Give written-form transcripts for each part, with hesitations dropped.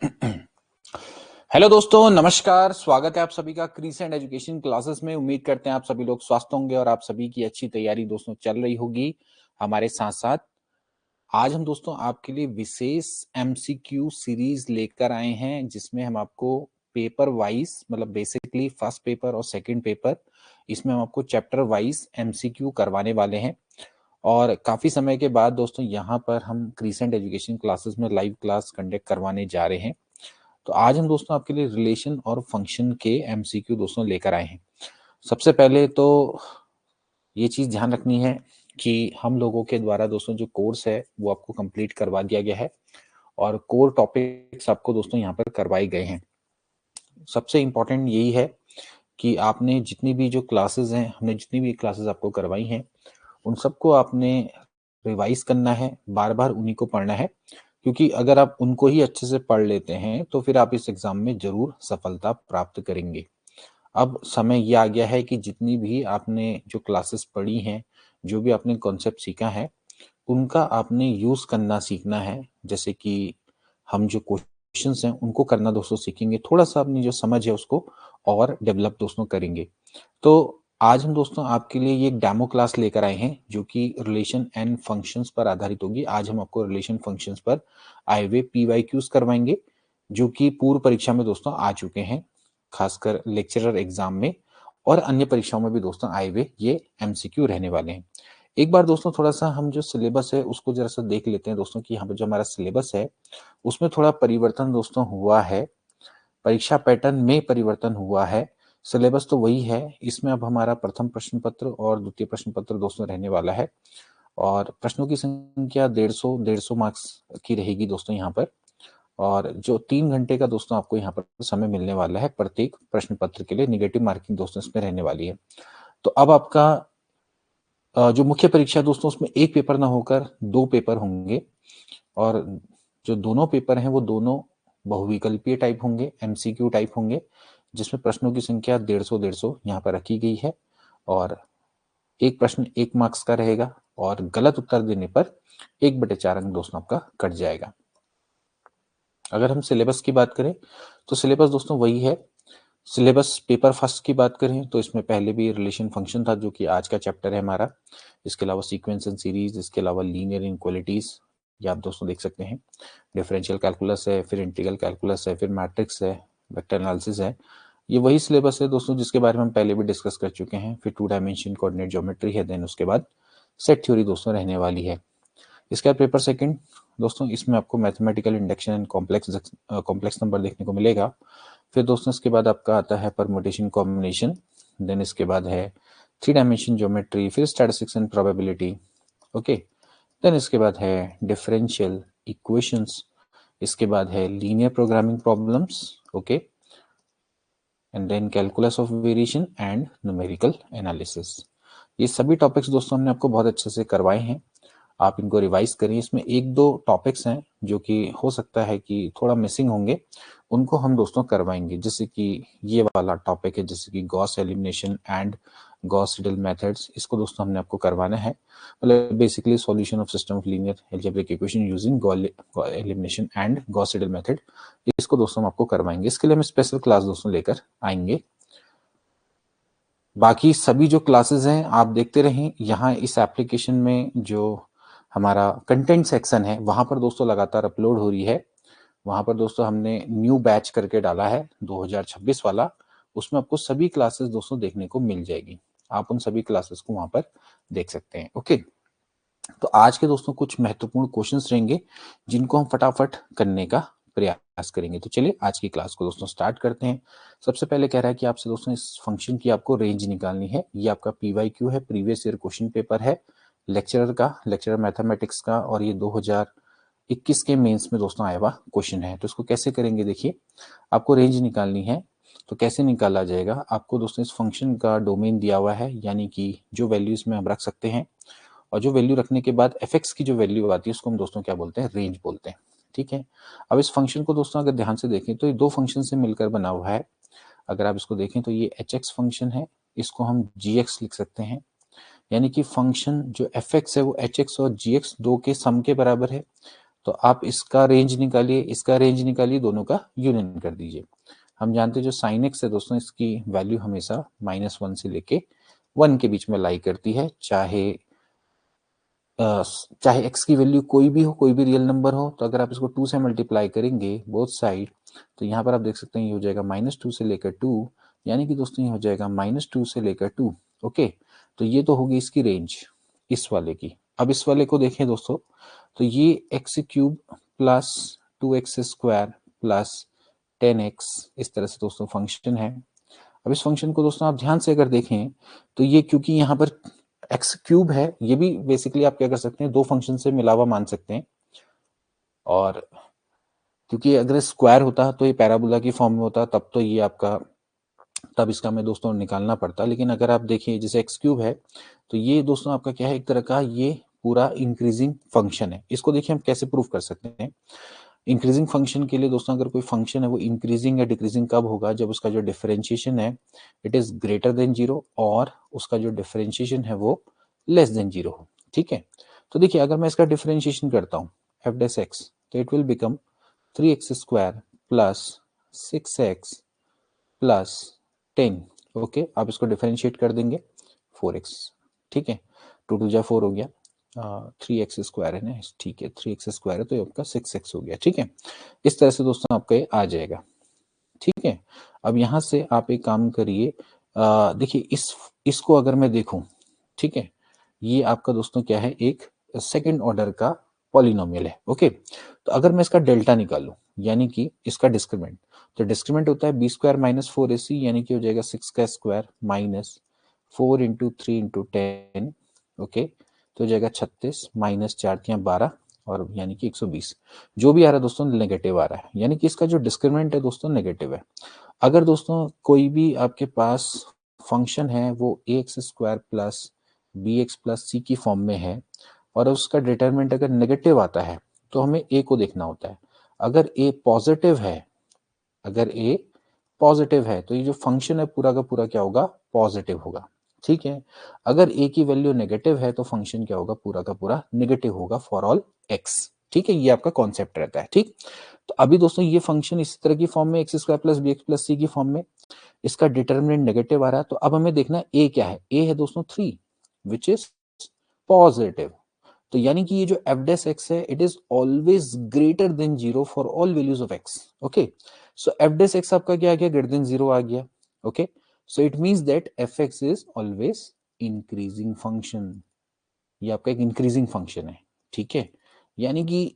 Hello दोस्तों, नमस्कार। स्वागत है आप सभी का क्रीसेंट एजुकेशन क्लासेस में। उम्मीद करते हैं आप सभी लोग स्वस्थ होंगे और आप सभी की अच्छी तैयारी दोस्तों चल रही होगी हमारे साथ साथ। आज हम दोस्तों आपके लिए विशेष एमसीक्यू सीरीज लेकर आए हैं, जिसमें हम आपको पेपर वाइज, मतलब बेसिकली फर्स्ट पेपर और सेकंड पेपर, इसमें हम आपको चैप्टर वाइज एमसीक्यू करवाने वाले हैं। और काफी समय के बाद दोस्तों यहाँ पर हम क्रीसेंट एजुकेशन क्लासेस में लाइव क्लास कंडक्ट करवाने जा रहे हैं। तो आज हम दोस्तों आपके लिए रिलेशन और फंक्शन के एमसीक्यू दोस्तों लेकर आए हैं। सबसे पहले तो ये चीज ध्यान रखनी है कि हम लोगों के द्वारा दोस्तों जो कोर्स है वो आपको कंप्लीट करवा दिया गया है और कोर टॉपिक्स आपको दोस्तों यहाँ पर करवाए गए हैं। सबसे इम्पोर्टेंट यही है कि आपने जितनी भी जो क्लासेस हैं, हमने जितनी भी क्लासेस आपको करवाई हैं, उन सबको आपने रिवाइज करना है, बार बार उन्हीं को पढ़ना है। क्योंकि अगर आप उनको ही अच्छे से पढ़ लेते हैं तो फिर आप इस एग्जाम में जरूर सफलता प्राप्त करेंगे। अब समय ये आ गया है कि जितनी भी आपने जो क्लासेस पढ़ी हैं, जो भी आपने कॉन्सेप्ट सीखा है, उनका आपने यूज करना सीखना है। जैसे कि हम जो क्वेश्चंस हैं उनको करना दोस्तों सीखेंगे, थोड़ा सा अपनी जो समझ है उसको और डेवलप दोस्तों करेंगे। तो आज हम दोस्तों आपके लिए ये एक डेमो क्लास लेकर आए हैं जो कि रिलेशन एंड फंक्शंस पर आधारित होगी। आज हम आपको रिलेशन फंक्शंस पर आए हुए पीवाईक्यूज करवाएंगे, जो कि पूर्व परीक्षा में दोस्तों आ चुके हैं, खासकर लेक्चरर एग्जाम में और अन्य परीक्षाओं में भी दोस्तों आए हुए ये एमसीक्यू रहने वाले हैं। एक बार दोस्तों थोड़ा सा हम जो सिलेबस है उसको जरा सा देख लेते हैं दोस्तों कि यहाँ पर जो हमारा सिलेबस है उसमें थोड़ा परिवर्तन दोस्तों हुआ है। परीक्षा पैटर्न में परिवर्तन हुआ है। सिलेबस तो वही है, इसमें अब हमारा प्रथम प्रश्न पत्र और द्वितीय प्रश्न पत्र दोस्तों रहने वाला है और प्रश्नों की संख्या 150 मार्क्स की रहेगी दोस्तों यहाँ पर। और जो 3 घंटे का दोस्तों आपको यहाँ पर समय मिलने वाला है प्रत्येक प्रश्न पत्र के लिए। निगेटिव मार्किंग दोस्तों इसमें रहने वाली है। तो अब आपका जो मुख्य परीक्षा है दोस्तों, उसमें एक पेपर ना होकर 2 पेपर होंगे और जो दोनों पेपर हैं वो दोनों बहुविकल्पीय टाइप होंगे, एमसीक्यू टाइप होंगे, जिसमें प्रश्नों की संख्या 150 यहाँ पर रखी गई है और एक प्रश्न 1 मार्क्स का रहेगा और गलत उत्तर देने पर 1/4 अंक दोस्तों आपका कट जाएगा। अगर हम सिलेबस की बात करें तो सिलेबस दोस्तों वही है। सिलेबस पेपर फर्स्ट की बात करें तो इसमें पहले भी रिलेशन फंक्शन था जो कि आज का चैप्टर है हमारा। इसके अलावा सीक्वेंस एंड सीरीज, इसके अलावा लीनियर इनक्वालिटीज, ये आप दोस्तों देख सकते हैं। डिफरेंशियल कैलकुलस है, फिर इंटीग्रल कैलकुलस है, फिर मैट्रिक्स है, वेक्टर एनालिसिस है। ये वही सिलेबस है दोस्तों जिसके बारे में हम पहले भी डिस्कस कर चुके हैं। फिर 2 डायमेंशन कोऑर्डिनेट ज्योमेट्री है, देन उसके बाद सेट थ्योरी दोस्तों रहने वाली है। इसके बाद पेपर सेकंड दोस्तों, इसमें आपको mathematical induction and complex number देखने को मिलेगा। फिर दोस्तों इसके बाद आपका आता है परमुटेशन कॉम्बिनेशन, देन इसके बाद है 3 डायमेंशन ज्योमेट्री, फिर statistics and probability. Okay, then इसके बाद है डिफरेंशियल इक्वेशंस, इसके बाद है linear programming problems. Okay, and then calculus of variation and numerical analysis. ये सभी टॉपिक्स दोस्तों हमने आपको बहुत अच्छे से करवाए हैं। आप इनको रिवाइज करिए। इसमें 1-2 टॉपिक्स हैं जो कि हो सकता है कि थोड़ा मिसिंग होंगे, उनको हम दोस्तों करवाएंगे। जैसे कि ये वाला टॉपिक है, जैसे कि Gauss elimination and Gauss Seidel methods, इसको दोस्तों हमने आपको करवाना है। मतलब basically solution of system of linear algebraic equation using Gauss elimination and Gauss Seidel method, इसको दोस्तों हम आपको करवाएंगे। इसके लिए हम स्पेशल क्लास दोस्तों लेकर आएंगे। बाकी सभी जो क्लासेस हैं आप देखते रहें। यहाँ इस एप्लीकेशन में जो हमारा कंटेंट सेक्शन है वहां पर दोस्तों लगातार अपलोड हो रही है। वहां पर दोस्तों हमने न्यू बैच करके डाला है 2026 वाला, उसमें आपको सभी क्लासेस दोस्तों देखने को मिल जाएगी। आप उन सभी क्लासेस को वहां पर देख सकते हैं। ओके, तो आज के दोस्तों कुछ महत्वपूर्ण क्वेश्चंस रहेंगे जिनको हम फटाफट करने का प्रयास करेंगे। तो चलिए आज की क्लास को दोस्तों स्टार्ट करते हैं। सबसे पहले कह रहा है कि आपसे दोस्तों इस फंक्शन की आपको रेंज निकालनी है। ये आपका पीवाईक्यू है, प्रीवियस ईयर क्वेश्चन पेपर है लेक्चरर मैथमेटिक्स का, और ये 2021 के मेंस में दोस्तों आया हुआ क्वेश्चन है। तो इसको कैसे करेंगे, देखिए आपको रेंज निकालनी है तो कैसे निकाला जाएगा। आपको दोस्तों इस फंक्शन का डोमेन दिया हुआ है, यानी कि जो वैल्यू इसमें हम रख सकते हैं, और जो वैल्यू रखने के बाद एफ की जो वैल्यू आती है उसको हम दोस्तों क्या बोलते हैं, रेंज बोलते हैं। ठीक है, अब इस फंक्शन को दोस्तों अगर ध्यान से देखें तो ये 2 फंक्शन से मिलकर बना हुआ है। अगर आप इसको देखें तो ये एच फंक्शन है, इसको हम जी लिख सकते हैं। यानी कि फंक्शन जो एफ है वो एच और जी 2 के सम के बराबर है। तो आप इसका रेंज निकालिए, इसका रेंज निकालिए, दोनों का यूनियन कर दीजिए। हम जानते हैं जो साइन एक्स है दोस्तों, इसकी वैल्यू हमेशा -1 से लेके 1 के बीच में लाई करती है, चाहे एक्स की वैल्यू कोई भी हो, कोई भी रियल नंबर हो। तो अगर आप इसको 2 से मल्टीप्लाई करेंगे बोथ साइड, तो यहाँ पर आप देख सकते हैं ये हो जाएगा -2 से लेकर 2, यानी कि दोस्तों ये हो जाएगा -2 से लेकर 2। ओके, तो ये तो होगी इसकी रेंज इस वाले की। अब इस वाले को देखें दोस्तों, तो ये x³ plus 2x square plus 10x इस तरह से दोस्तों फंक्शन है। अब इस फंक्शन को दोस्तों आप ध्यान से अगर देखें, तो ये क्योंकि यहाँ पर x³ है, ये भी बेसिकली आप क्या कर सकते हैं, दो फंक्शन से मिला हुआ मान सकते हैं। और क्योंकि अगर स्क्वायर होता तो ये पैराबोला की फॉर्म में होता, तब तो ये आपका, तब इसका हमें दोस्तों निकालना पड़ता। लेकिन अगर आप देखिए जैसे x³ है, तो ये दोस्तों आपका क्या है, एक तरह का ये पूरा इंक्रीजिंग फंक्शन है। इसको देखिए हम कैसे प्रूव कर सकते हैं। इंक्रीजिंग फंक्शन के लिए दोस्तों अगर कोई फंक्शन है वो इंक्रीजिंग या डिक्रीजिंग कब होगा, जब उसका जो डिफरेंशिएशन है इट इज ग्रेटर देन 0 और उसका जो डिफरेंशिएशन है वो लेस देन 0 हो। ठीक है, तो देखिए अगर मैं इसका डिफरेंशिएशन करता हूँ f(x), तो it will become 3x square plus 6x plus 10। Okay, आप इसको डिफरेंशिएट कर देंगे 4x। ठीक है, 2 2 जा 4 हो गया, 3x स्क्वायर है ना, ठीक है 3x स्क्वायर है तो ये आपका 6x हो गया। ठीक है, इस तरह से दोस्तों आपका ये आ जाएगा। ठीक है, अब यहाँ से आप एक काम करिए, देखिए इसको अगर मैं देखूं, ठीक है, ये आपका दोस्तों क्या है, एक सेकंड ऑर्डर का पॉलिनोमियल है। ओके, तो अगर मैं इसका डेल्टा निकालूं, यानी कि इसका डिस्क्रिमेंट, तो डिस्क्रिमेंट होता है बी स्क्वायर माइनस 4ac, यानी कि हो जाएगा 6 का square minus 4 into 3 into 10। Okay, तो हो जाएगा 36 माइनस 4 या 12 और यानी कि 120। जो भी आ रहा है दोस्तों नेगेटिव आ रहा है, यानी कि इसका जो डिस्क्रिमेंट है दोस्तों नेगेटिव है। अगर दोस्तों कोई भी आपके पास फंक्शन है वो ax square plus bx plus C की फॉर्म में है और उसका डिटरमिनेंट अगर नेगेटिव आता है, तो हमें a को देखना होता है। अगर a पॉजिटिव है, अगर a पॉजिटिव है तो ये जो फंक्शन है पूरा का पूरा क्या होगा, पॉजिटिव होगा। ठीक है, अगर a की वैल्यू नेगेटिव है तो फंक्शन क्या होगा, पूरा का पूरा नेगेटिव होगा फॉर ऑल x। ठीक है, ये आपका कॉन्सेप्ट रहता है। ठीक, तो अभी दोस्तों ये फंक्शन इस तरह की फॉर्म में X square plus B x plus C की फॉर्म में, इसका डिटरमिनेंट नेगेटिव आ रहा है। तो अब हमें देखना है ए क्या है, ए है दोस्तों 3 विच इज पॉजिटिव। तो यानी कि ये जो एफ डैश एक्स है it is always greater than 0 for all values of x. Okay, so F dash x आपका क्या आ गया, ग्रेटर देन 0 आ गया। Okay, so it means that F X is always increasing function. ये आपका एक increasing function है। ठीक है, यानी कि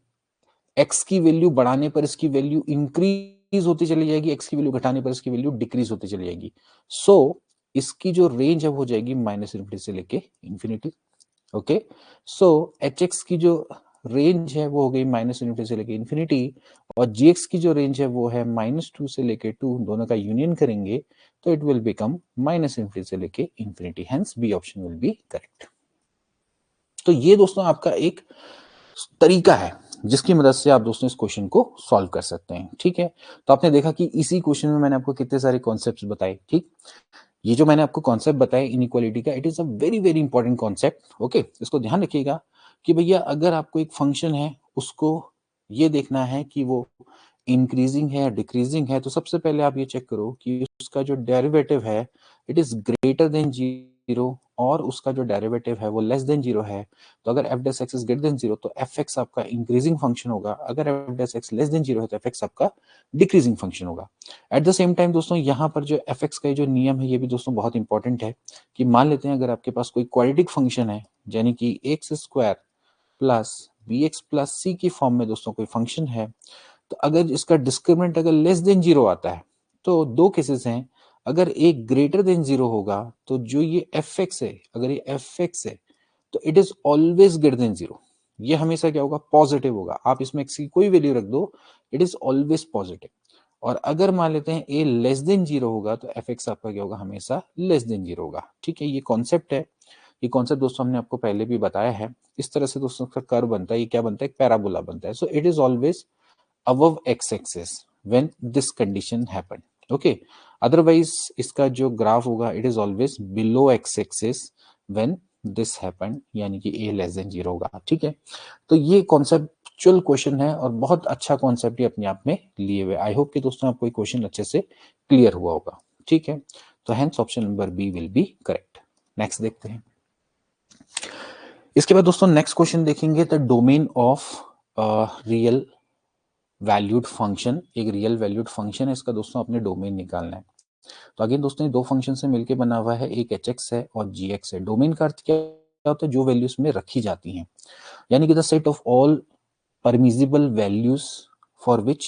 एक्स की वैल्यू बढ़ाने पर इसकी वैल्यू इंक्रीज होती चली जाएगी, एक्स की वैल्यू घटाने पर इसकी वैल्यू डिक्रीज होती चली जाएगी। सो इसकी जो रेंज है वो हो जाएगी -∞ से लेके infinity. Okay, so H x की जो रेंज है वो हो गई -∞ से लेके इंफिनिटी, और जी एक्स की जो रेंज है वो है -2 से लेके 2, दोनों का यूनियन करेंगे तो इट विल बिकम -∞ से लेके infinity. Hence B option will be correct. तो ये दोस्तों आपका एक तरीका है जिसकी मदद से आप दोस्तों इस क्वेश्चन को सॉल्व कर सकते हैं। ठीक है, तो आपने देखा कि इसी क्वेश्चन में मैंने आपको कितने सारे कॉन्सेप्ट्स बताए। ठीक, ये जो मैंने आपको कॉन्सेप्ट बताया इनइक्वालिटी का, it is a very very important concept. Okay, इसको ध्यान रखिएगा कि भैया अगर आपको एक फंक्शन है उसको ये देखना है कि वो इंक्रीजिंग है या डिक्रीजिंग है, तो सबसे पहले आप ये चेक करो कि उसका जो डेरिवेटिव है इट इज ग्रेटर देन 0 और उसका जो डेरिवेटिव है वो लेस देन 0 है। तो अगर F dash x is greater than 0 तो एफ एक्स आपका इंक्रीजिंग फंक्शन होगा, अगर F dash x less than 0 है तो एफ एक्स आपका डिक्रीजिंग फंक्शन होगा। एट द सेम टाइम दोस्तों यहाँ पर जो एफ एक्स का जो नियम है ये भी दोस्तों बहुत इंपॉर्टेंट है कि मान लेते हैं अगर आपके पास कोई क्वाड्रेटिक फंक्शन है, यानी कि X square plus B x plus C की फॉर्म में दोस्तों कोई फंक्शन है, तो अगर इसका डिस्क्रिमिनेंट अगर लेस देन 0 आता है तो दो केसेस हैं। अगर एक ग्रेटर देन 0 होगा तो जो ये एफ एक्स है, अगर ये एफ एक्स है तो it is always greater than 0। ये हमेशा क्या होगा, पॉजिटिव होगा। आप इसमें एक्स की कोई वैल्यू रख दो, इट इज ऑलवेज पॉजिटिव। और अगर मान लेते हैं ए लेस देन 0 होगा तो एफ एक्स आपका क्या होगा, हमेशा लेस देन 0 होगा। ठीक है, ये कॉन्सेप्ट है। ये कॉन्सेप्ट दोस्तों हमने आपको पहले भी बताया है। इस तरह से दोस्तों का कर्व बनता है, ये क्या बनता है, एक पैराबोला बनता है। सो it is always above x-axis when this condition happen. Okay, otherwise इसका जो ग्राफ होगा it is always below x-axis when this happen, यानी कि a less than 0 होगा। ठीक है, तो ये कॉन्सेप्ट एक्चुअल क्वेश्चन है और बहुत अच्छा कॉन्सेप्ट ही अपने आप में लिए हुए। आई होप कि दोस्तों आपको क्वेश्चन अच्छे से क्लियर हुआ होगा। ठीक है, तो hence option number B will be correct. Next देखते हैं। इसके बाद दोस्तों नेक्स्ट क्वेश्चन देखेंगे, the domain of real valued function. एक रियल वैल्यूड फंक्शन है, इसका दोस्तों अपने डोमेन निकालना है। तो अगेन दोस्तों ये दो फंक्शन से मिलकर बना हुआ है, एक एच है और जी है। डोमेन का अर्थ क्या होता है, जो वैल्यूज में रखी जाती हैं, यानी कि the set of all permissible values for which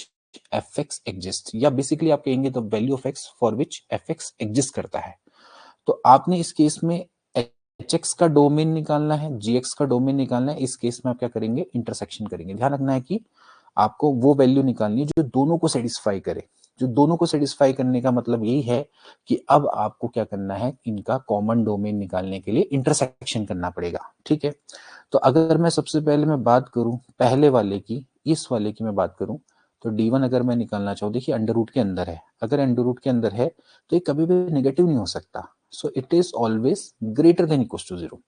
F x exist, या बेसिकली आप कहेंगे the value of x for which F x exist करता है। तो आपने इस केस में एच एक्स का डोमेन निकालना है, जी एक्स का डोमेन निकालना है। इस केस में आप क्या करेंगे, इंटरसेक्शन करेंगे। ध्यान रखना है कि आपको वो वैल्यू निकालनी है जो दोनों को सेटिस्फाई करे। जो दोनों को सेटिस्फाई करने का मतलब यही है कि अब आपको क्या करना है, इनका कॉमन डोमेन निकालने के लिए इंटरसेक्शन करना पड़ेगा। ठीक है, तो अगर मैं सबसे पहले मैं बात करूं पहले वाले की, इस वाले की मैं बात करूं, तो D1 अगर मैं निकालना चाहूँ, देखिए अंडर रूट के अंदर है। अगर अंडर रूट के अंदर है तो ये कभी भी नेगेटिव नहीं हो सकता। So it is always greater than equal to zero.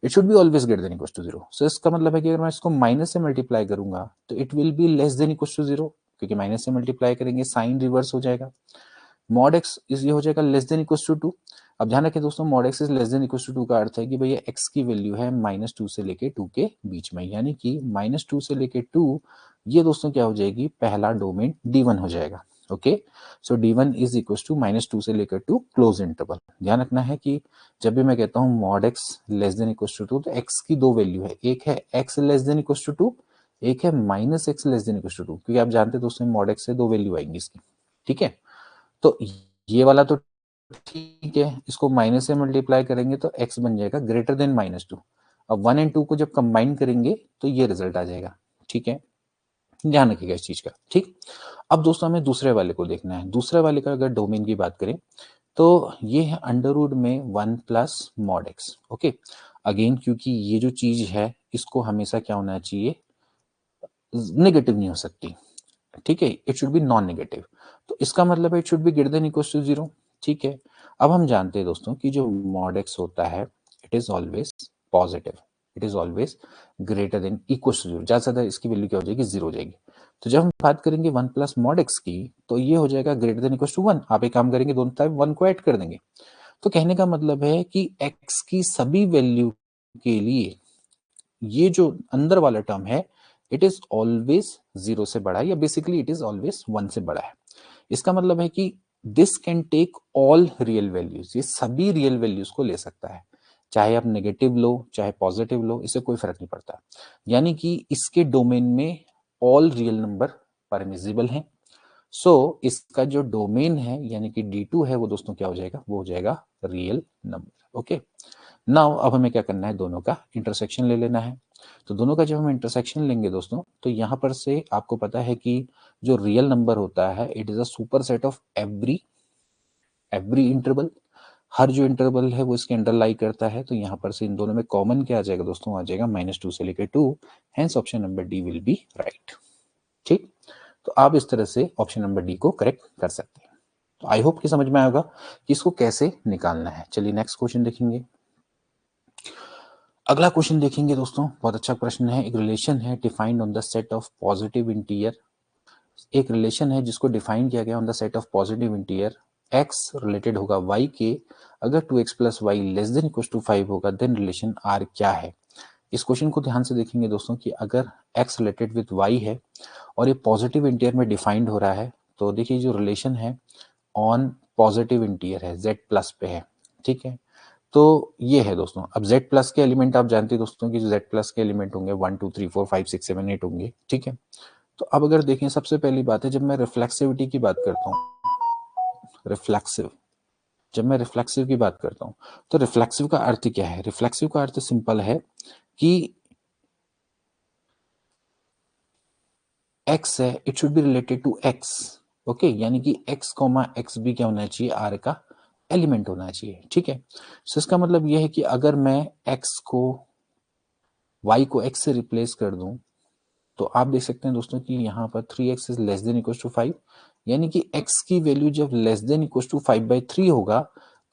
It should be always greater than equal to zero. So इसका मतलब है कि अगर मैं इसको माइनस से मल्टीप्लाई करूंगा तो it will be less than equal to zero, क्योंकि माइनस से मल्टीप्लाई करेंगे साइन रिवर्स हो जाएगा। मॉड एक्स ये हो जाएगा less than equal to two. अब ध्यान रखें दोस्तों, mod x is less than equal to two का अर्थ है कि भैया एक्स की वैल्यू है -2 से लेके 2 के बीच में, यानी कि -2 से लेके 2, ये दोस्तों क्या हो जाएगी, पहला डोमेन D1 हो जाएगा। Okay, so D1 is equal to -2 से लेकर 2 क्लोज इंटरवल। ध्यान रखना है कि जब भी मैं कहता हूँ mod x less than equal to 2, तो एक्स की दो वैल्यू है, एक है x less than equal to 2, एक है -x less than equal to 2, क्योंकि आप जानते हैं दोस्तों मॉड एक्स से दो वैल्यू आएंगी इसकी। ठीक है, तो ये वाला तो ठीक है, इसको माइनस से मल्टीप्लाई करेंगे तो x बन जाएगा ग्रेटर देन -2। अब 1 एंड 2 को जब कंबाइन करेंगे तो ये रिजल्ट आ जाएगा। ठीक है, ध्यान रखिएगा इस चीज का। ठीक, अब दोस्तों हमें दूसरे वाले को देखना है। दूसरे वाले का अगर डोमेन की बात करें तो ये है अंडर रूट में 1 plus mod x. Okay, again क्योंकि ये जो चीज है इसको हमेशा क्या होना चाहिए, नेगेटिव नहीं हो सकती। ठीक है, it should be non negative. तो इसका मतलब है it should be greater than equal to zero. ठीक है, अब हम जानते हैं दोस्तों कि जो मॉड एक्स होता है it is always positive, it is always greater than equal to zero. ज्यादा से ज्यादा इसकी वैल्यू क्या हो जाएगी, जीरो हो जाएगी। तो जब हम बात करेंगे 1 प्लस मॉड एक्स की, तो ये हो जाएगा ग्रेटर देन इक्वल टू 1। आप एक काम करेंगे, दोनों तरफ 1 को ऐड कर देंगे। तो कहने का मतलब है कि एक्स की सभी वैल्यू के लिए ये जो अंदर वाला टर्म है इट इज ऑलवेज जीरो से बड़ा है, या बेसिकली इट इज ऑलवेज 1 से बड़ा है। इसका मतलब है कि this can take all real values, ये सभी रियल वैल्यूज को ले सकता है, चाहे आप नेगेटिव लो चाहे पॉजिटिव लो, इससे कोई फर्क नहीं पड़ता। यानी कि इसके डोमेन में ऑल रियल नंबर परमिजिबल हैं। सो इसका जो डोमेन है यानी कि D2 है वो दोस्तों क्या हो जाएगा, वो हो जाएगा रियल नंबर। ओके, नाउ अब हमें क्या करना है, दोनों का इंटरसेक्शन ले लेना है। तो दोनों का जब हम इंटरसेक्शन लेंगे दोस्तों, तो यहां पर से आपको पता है कि जो रियल नंबर होता है it is a superset of every interval. हर जो इंटरवल है वो इसके अंडर लाई करता है। तो यहाँ पर से इन दोनों में कॉमन क्या आ जाएगा दोस्तों, आ जाएगा -2 से लेकर 2। Hence option number D will be right. ठीक, तो आप इस तरह से ऑप्शन नंबर डी को करेक्ट कर सकते हैं। तो आई होप कि समझ में आएगा कि इसको कैसे निकालना है। चलिए नेक्स्ट क्वेश्चन देखेंगे। अगला क्वेश्चन देखेंगे दोस्तों, बहुत अच्छा प्रश्न है। एक रिलेशन है defined on the set of positive interior. एक रिलेशन है जिसको डिफाइन किया गया on the set of positive interior. x related होगा y के, अगर 2x plus y less than equal to 5 होगा देन रिलेशन r क्या है। इस क्वेश्चन को ध्यान से देखेंगे दोस्तों कि अगर x रिलेटेड विद y है और ये पॉजिटिव इंटीरियर में डिफाइंड हो रहा है, तो देखिए जो रिलेशन है ऑन पॉजिटिव इंटीरियर है, z प्लस पे है। ठीक है, तो ये है दोस्तों। अब z प्लस के एलिमेंट आप जानते हैं दोस्तों कि जो z प्लस के एलिमेंट होंगे 1 2 3 4 5 6 7 8 होंगे। ठीक है, तो अब अगर देखें, सबसे पहली बात है जब मैं रिफ्लेक्सिविटी की बात करता हूँ, जब मैं रिफ्लेक्सिव की बात करता हूँ तो रिफ्लेक्सिव का अर्थ क्या है। रिफ्लेक्सिव का अर्थ सिंपल है कि x है it should be related to x। Okay, यानी कि x कॉमा एक्स भी क्या होना चाहिए, r का एलिमेंट होना चाहिए। ठीक है, सो इसका मतलब यह है कि अगर मैं x को y को x से रिप्लेस कर दूं, तो आप देख सकते हैं दोस्तों कि यहाँ पर 3x is less than equal to 5, यानी कि x की वैल्यू जब लेस देन इक्वल टू 5/3 होगा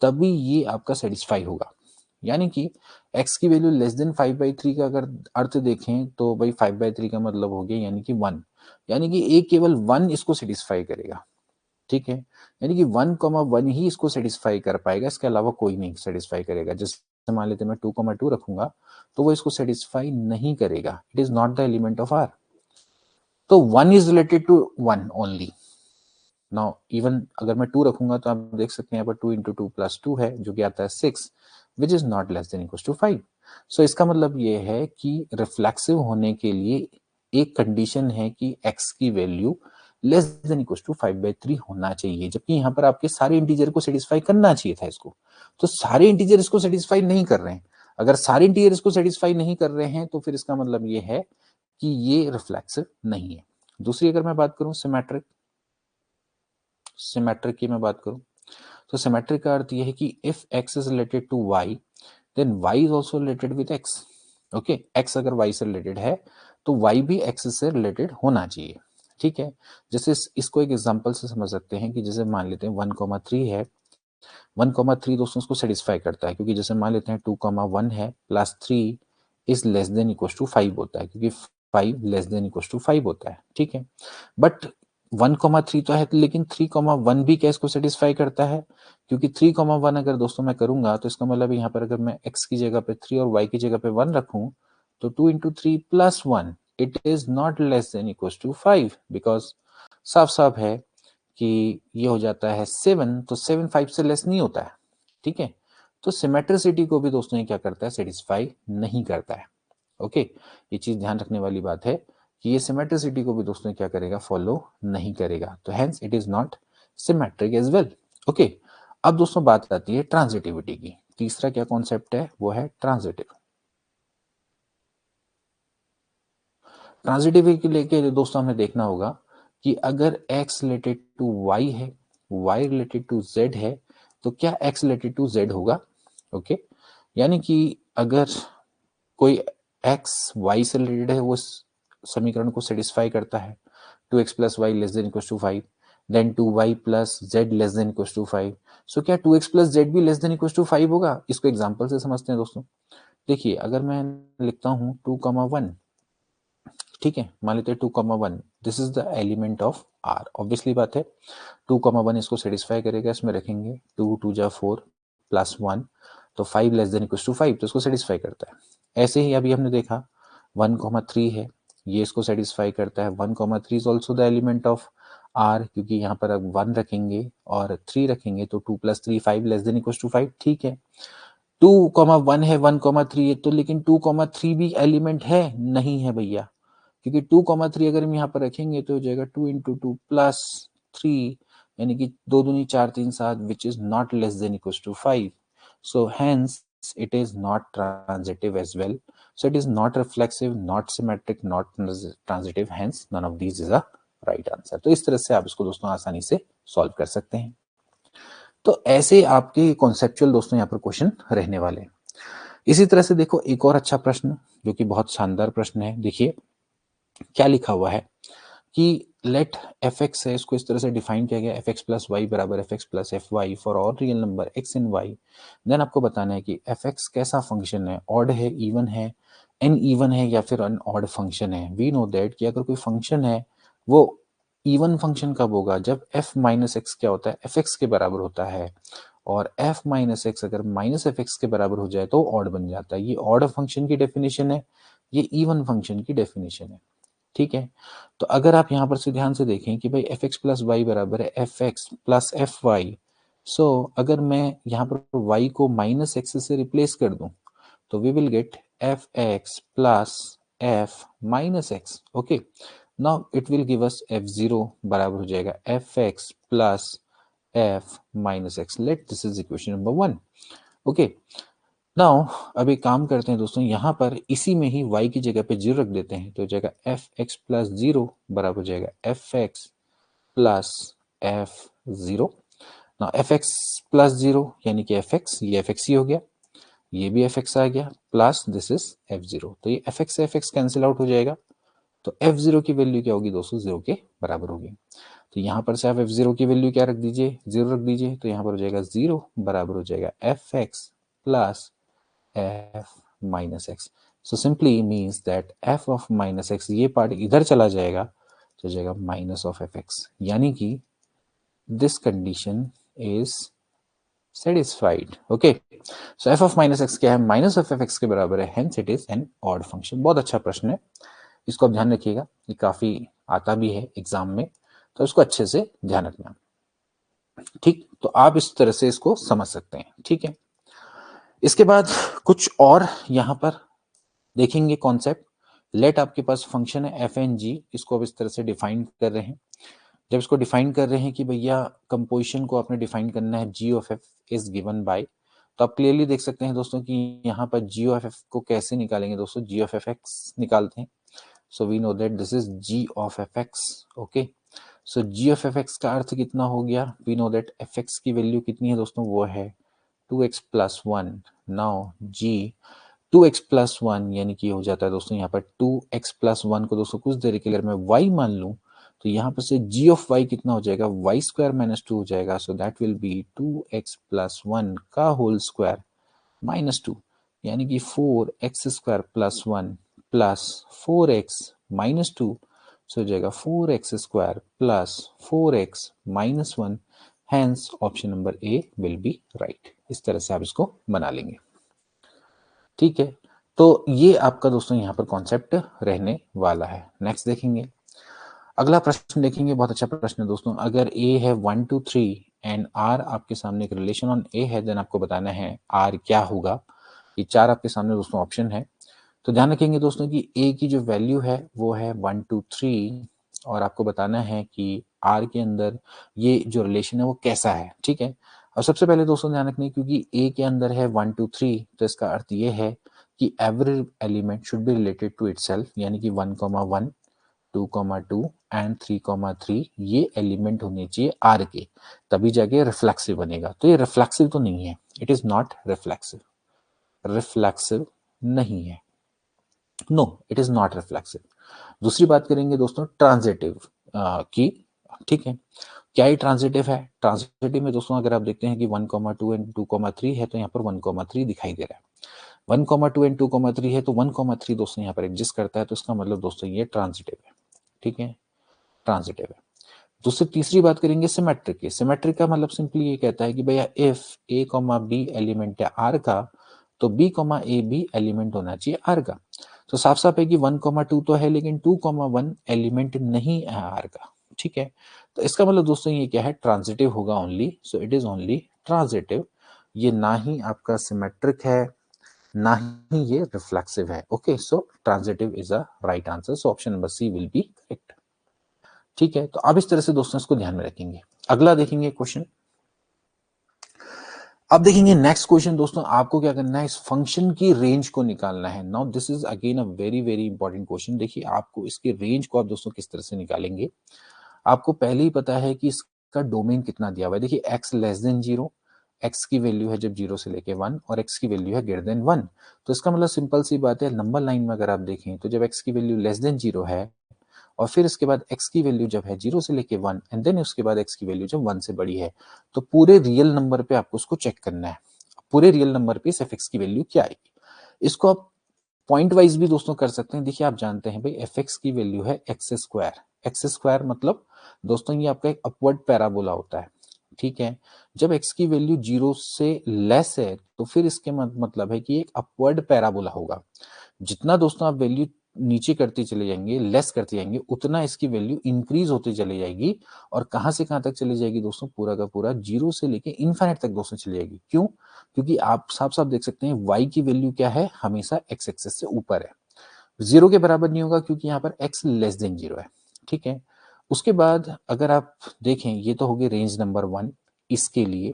तभी ये आपका सेटिस्फाई होगा। यानी कि x की वैल्यू लेस देन 5/3 का अगर अर्थ देखें तो भाई 5/3 का मतलब हो गया यानी कि 1, यानी कि a केवल 1 इसको सेटिस्फाई करेगा, ठीक है, यानी कि 1,1 ही इसको सेटिस्फाई कर पाएगा, इसके अलावा कोई नहीं सेटिस्फाई करेगा। जैसे मान लेते हैं मैं 2,2 रखूंगा तो वो इसको सेटिस्फाई नहीं करेगा, it is not the element of R. तो 1 is related to 1 only. Now even अगर मैं 2 रखूंगा तो आप देख सकते हैं यहाँ पर 2 इंटू 2 प्लस 2 है जो कि आता है 6, which is not less than equal to 5। So इसका मतलब ये है कि रिफ्लेक्सिव होने के लिए एक कंडीशन है कि x की value less than equal to 5/3 होना चाहिए, जबकि यहाँ पर आपके सारे इंटीजर को सेटिस्फाई करना चाहिए था इसको। तो सारे इंटीजर इसको सेटिस्फाई नहीं कर रहे हैं। अगर सारे इंटीजर इसको सेटिस्फाई नहीं कर रहे हैं तो फिर इसका मतलब ये है कि ये रिफ्लेक्सिव नहीं है। दूसरी अगर मैं बात करूं सिमेट्रिक, सिमेट्रिक की मैं बात करूं तो सिमेट्रिक का अर्थ यह है कि if x is related to y then y is also related with x। Okay, x अगर y से रिलेटेड है तो y भी x से रिलेटेड होना चाहिए, ठीक है। जैसे इसको एक एग्जांपल से समझ सकते हैं कि जैसे मान लेते हैं 1,3 है, 1,3 दोस्तों उसको सेटिस्फाई करता है, क्योंकि जैसे मान लेते हैं 2,1 है plus 3 is less than equal to 5 होता है, क्योंकि 5 लेस देन इक्वल टू 5 होता है, ठीक है। बट 1,3 तो है लेकिन 3,1 भी क्या इसको सेटिस्फाई करता है, क्योंकि 3,1 अगर दोस्तों मैं करूंगा तो इसका मतलब यहाँ पर अगर मैं x की जगह पे 3 और y की जगह पे 1 रखूं तो 2 into 3 plus 1 it is not less than equal to 5, because साफ साफ है कि ये हो जाता है 7, तो 7 5 से लेस नहीं होता है, ठीक है। तो सिमेट्रिसिटी को भी दोस्तों ये क्या करता है, सेटिस्फाई नहीं करता है। ओके, ये चीज ध्यान रखने वाली बात है कि ये सिमेट्रिसिटी को भी दोस्तों क्या करेगा, फॉलो नहीं करेगा, तो hence it is not symmetric as well. Okay, अब दोस्तों बात आती है ट्रांजिटिविटी की। तीसरा क्या कॉन्सेप्ट है, वो है ट्रांजिटिव। ट्रांजिटिविटी के लेके दोस्तों हमें देखना होगा कि अगर x रिलेटेड टू y है, y रिलेटेड टू z है, तो क्या x रिलेटेड टू z होगा। ओके, यानी कि अगर कोई x y से रिलेटेड है वो समीकरण को सेटिस्फाई करता है, 2x plus y less than equal to 5, then 2y plus z less than equal to 5। So क्या 2x प्लस जेड भी लेस देन इक्वल टू 5 होगा। इसको एग्जांपल से समझते हैं दोस्तों। देखिए अगर मैं लिखता हूं 2,1, ठीक है, मान लेते हैं 2,1 this is the element of R. Obviously बात है 2,1 इसको सेटिस्फाई करेगा, इसमें रखेंगे 2 2 जा 4 प्लस 1, तो 5 लेस देन इक्वल टू 5, तो इसको सेटिस्फाई करता है। ऐसे ही अभी हमने देखा 1,3 है, ये इसको सेटिस्फाई करता है। 1,3 is also the element of R, क्योंकि यहाँ पर अब 1 रखेंगे और 3 रखेंगे तो 2 plus 3 5 less than equal to 5, ठीक है। 2,1 है, 1,3 है, तो लेकिन 2,3 भी एलिमेंट है नहीं है भैया, क्योंकि 2,3 अगर हम यहाँ पर रखेंगे तो हो जाएगा 2 इंटू 2 प्लस 3, यानी कि 2 दूनी 4 3 7 which is not less than equal to 5। So hence it is not transitive as well. So it is not reflexive, not symmetric, not transitive, hence none of these is a right answer. तो इस तरह से आप इसको दोस्तों आसानी से solve कर सकते हैं। तो ऐसे आपके कॉन्सेप्चुअल दोस्तों यहाँ पर क्वेश्चन रहने वाले हैं। इसी तरह से देखो एक और अच्छा प्रश्न जो कि बहुत शानदार प्रश्न है। देखिए क्या लिखा हुआ है कि लेट एफ एक्स है, इसको इस तरह से डिफाइन किया गया, एफ एक्स प्लस वाई बराबर f x plus f y for all real number x इन वाई। देन आपको बताना है कि एफ एक्स कैसा फंक्शन है, ऑड है, इवन है, एन इवन है या फिर अन ऑड फंक्शन है। वी नो दैट कि अगर कोई फंक्शन है वो इवन फंक्शन कब होगा, जब एफ माइनस एक्स क्या होता है, एफ एक्स के बराबर होता है, और एफ माइनस एक्स अगर माइनस एफ एक्स के बराबर हो जाए तो ऑड बन जाता है। ये ऑड फंक्शन की डेफिनेशन है, ये इवन फंक्शन की डेफिनेशन है, ठीक है। तो अगर आप यहां पर से ध्यान से देखें कि भाई एफ एक्स प्लस वाई बराबर है F x plus f y, so अगर मैं यहाँ पर y को माइनस एक्स से रिप्लेस कर दूं तो we will get f x plus f minus x. Okay, now it will give us f zero बराबर हो जाएगा f x plus f minus x. Let this is equation number 1। Okay, now अब एक काम करते हैं दोस्तों, यहाँ पर इसी में ही y की जगह पे 0 रख देते हैं, तो हो जाएगा एफ एक्स प्लस 0 बराबर हो जाएगा f x plus F zero. Now F x plus 0 यानी कि एफ एक्स, ये एफ एक्स ही हो गया, ये भी एफ एक्स आ गया, plus this is F zero, तो ये एफ एक्स कैंसिल आउट हो जाएगा, तो एफ जीरो की वैल्यू क्या होगी दोस्तों, 0 के बराबर होगी। तो यहाँ पर से आप एफ जीरो की वैल्यू क्या रख दीजिए, 0 रख दीजिए, तो यहाँ पर हो जाएगा 0 बराबर हो जाएगा f x plus f minus x. So simply means that f of minus x, ये पार्ट इधर चला जाएगा तो जाएगा माइनस ऑफ एफ एक्स, यानी कि this condition is satisfied. Okay, so f of minus x क्या है, माइनस ऑफ एफ एक्स के बराबर है, hence it is an odd function. बहुत अच्छा प्रश्न है, इसको आप ध्यान रखिएगा, ये काफी आता भी है एग्जाम में, तो इसको अच्छे से ध्यान रखना। ठीक, तो आप इस तरह से इसको समझ सकते हैं। ठीक है, इसके बाद कुछ और यहां पर देखेंगे कॉन्सेप्ट। लेट आपके पास फंक्शन है एफ एन जी, इसको आप इस तरह से डिफाइन कर रहे हैं। जब इसको डिफाइन कर रहे हैं कि भैया कंपोजिशन को आपने डिफाइन करना है g of f is given by, तो आप क्लियरली देख सकते हैं दोस्तों कि यहाँ पर जी ऑफ एफ को कैसे निकालेंगे दोस्तों, जी ऑफ एफ एक्स निकालते हैं। So we know that this is g of F x. Okay, so g of F x का अर्थ कितना हो गया, we know that F x की वैल्यू कितनी है दोस्तों, वो है 2x प्लस 1। नाउ जी 2x प्लस 1 यानी कि हो जाता है दोस्तों यहाँ पर 2x प्लस 1 को दोस्तों कुछ देर के लिए मैं y मान लूं तो यहाँ पर से g ऑफ y कितना हो जाएगा, y स्क्वायर माइनस 2 हो जाएगा। So that will be 2x plus 1 का होल स्क्वायर माइनस 2, यानी कि 4x square plus 1 plus 4x minus 2, so हो जाएगा 4x square plus 4x minus 1। Hence option number A will be right. इस तरह से आप इसको बना लेंगे। ठीक है, तो ये आपका दोस्तों यहाँ पर कॉन्सेप्ट रहने वाला है। नेक्स्ट देखेंगे, अगला प्रश्न देखेंगे, बहुत अच्छा प्रश्न है दोस्तों। अगर a है 1 2 3 एंड r आपके सामने एक रिलेशन ऑन a है, देन आपको बताना है r क्या होगा। ये चार आपके सामने दोस्तों ऑप्शन है, तो ध्यान रखेंगे दोस्तों कि a की जो वैल्यू है वो है 1 2 3, और आपको बताना है कि r के अंदर ये जो रिलेशन है वो कैसा है। ठीक है, और सबसे पहले दोस्तों ध्यान रखने, क्योंकि a के अंदर है 1 2 3, तो इसका अर्थ ये है कि every element should be related to itself, यानी कि 1,1 2,2 एंड 3,3 ये एलिमेंट होने चाहिए आर के, तभी जाके रिफ्लेक्सिव बनेगा। तो ये रिफ्लेक्सिव तो नहीं है, it is not reflexive, reflexive नहीं है, no it is not reflexive. दूसरी बात करेंगे दोस्तों ट्रांजिटिव की। ठीक है, क्या ये ट्रांजिटिव है, ट्रांजिटिव में दोस्तों अगर आप देखते हैं कि 1,2 एंड 2,3 है, तो यहाँ पर 1,3 दिखाई दे रहा है। 1,2 एंड 2,3 है तो 1,3 दोस्तों यहाँ पर एग्जिस्ट करता है, तो इसका मतलब दोस्तों ये ट्रांजिटिव है। ठीक है, ट्रांजिटिव है। दूसरी तीसरी बात करेंगे सिमेट्रिक की। सिमेट्रिक का मतलब सिंपली ये कहता है कि भैया इफ a, b एलिमेंट है r का, तो b, a भी एलिमेंट होना चाहिए r का। तो साफ साफ है कि 1,2 तो है, लेकिन 2,1 एलिमेंट नहीं है r का। ठीक है, तो इसका मतलब दोस्तों ये क्या है, ट्रांजिटिव होगा only. So it is only transitive, ये ना ही आपका सिमेट्रिक है ना ही ये रिफ्लेक्सिव है। Okay, so transitive is a right answer, so option number C will be correct. ठीक है, तो अब इस तरह से दोस्तों इसको ध्यान में रखेंगे। अगला देखेंगे क्वेश्चन, अब देखेंगे नेक्स्ट क्वेश्चन दोस्तों। आपको क्या करना है, इस फंक्शन की रेंज को निकालना है। Now this is again a very very important question. देखिए आपको इसके रेंज को आप दोस्तों किस तरह से निकालेंगे, आपको पहले ही पता है कि इसका डोमेन कितना दिया हुआ है। देखिए x लेस देन 0, x की वैल्यू है जब 0 से लेके 1, और x की वैल्यू है ग्रेटर देन 1। तो इसका मतलब सिंपल सी बात है, नंबर लाइन में अगर आप देखें तो जब x की वैल्यू लेस देन 0 है, और फिर इसके बाद x की वैल्यू जब है 0 से लेके 1, एंड देन उसके बाद x की वैल्यू जब 1 से बड़ी है, तो पूरे रियल नंबर पे आपको उसको चेक करना है। पूरे रियल नंबर पे इस fx की वैल्यू क्या आएगी। इसको आप पॉइंट वाइज भी दोस्तों कर सकते हैं। देखिए आप जानते हैं भाई fx की वैल्यू है एक्स स्क्वायर। एक्स स्क्वायर मतलब दोस्तों ये आपका एक अपवर्ड पैराबोला होता है। ठीक है, जब x की वैल्यू 0 से लेस है, तो फिर इसके मतलब है कि एक अपवर्ड पैराबोला होगा। जितना दोस्तों आप वैल्यू नीचे करते चले जाएंगे, लेस करते जाएंगे, उतना इसकी वैल्यू इंक्रीज होती चली जाएगी। और कहां से कहां तक चली जाएगी दोस्तों, पूरा का पूरा 0 से लेके इनफाइनाइट तक दोस्तों चली जाएगी। क्यों, क्योंकि आप साफ साफ देख सकते हैं y की वैल्यू क्या है, हमेशा x एक्सिस से ऊपर है, 0 के बराबर नहीं होगा, क्योंकि यहाँ पर x लेस देन 0 है। ठीक है, उसके बाद अगर आप देखें, ये तो होगी रेंज नंबर 1 इसके लिए।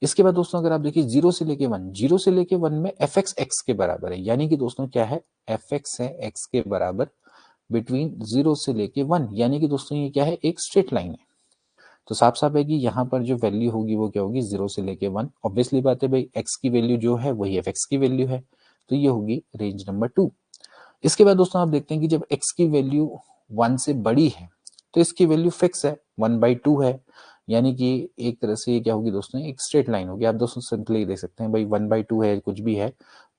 इसके बाद दोस्तों अगर आप देखिए 0 से लेके 1, 0 से लेके 1 में fx x के बराबर है, यानी कि दोस्तों क्या है, fx है x के बराबर बिटवीन 0 से लेके 1, यानी कि दोस्तों ये क्या है, एक स्ट्रेट लाइन है। तो साफ साफ है कि यहाँ पर जो वैल्यू होगी वो क्या होगी, 0 से लेके 1। ऑब्वियसली बात है भाई, x की वैल्यू जो है वही fx की वैल्यू है, तो ये होगी रेंज नंबर 2। इसके बाद दोस्तों आप देखते हैं कि जब x की वैल्यू 1 से बड़ी है, तो इसकी वैल्यू फिक्स है, 1/2 है, यानी कि एक तरह से ये क्या होगी दोस्तों, एक स्ट्रेट लाइन होगी। आप दोस्तों सिंपली देख सकते हैं भाई 1/2 है, कुछ भी है,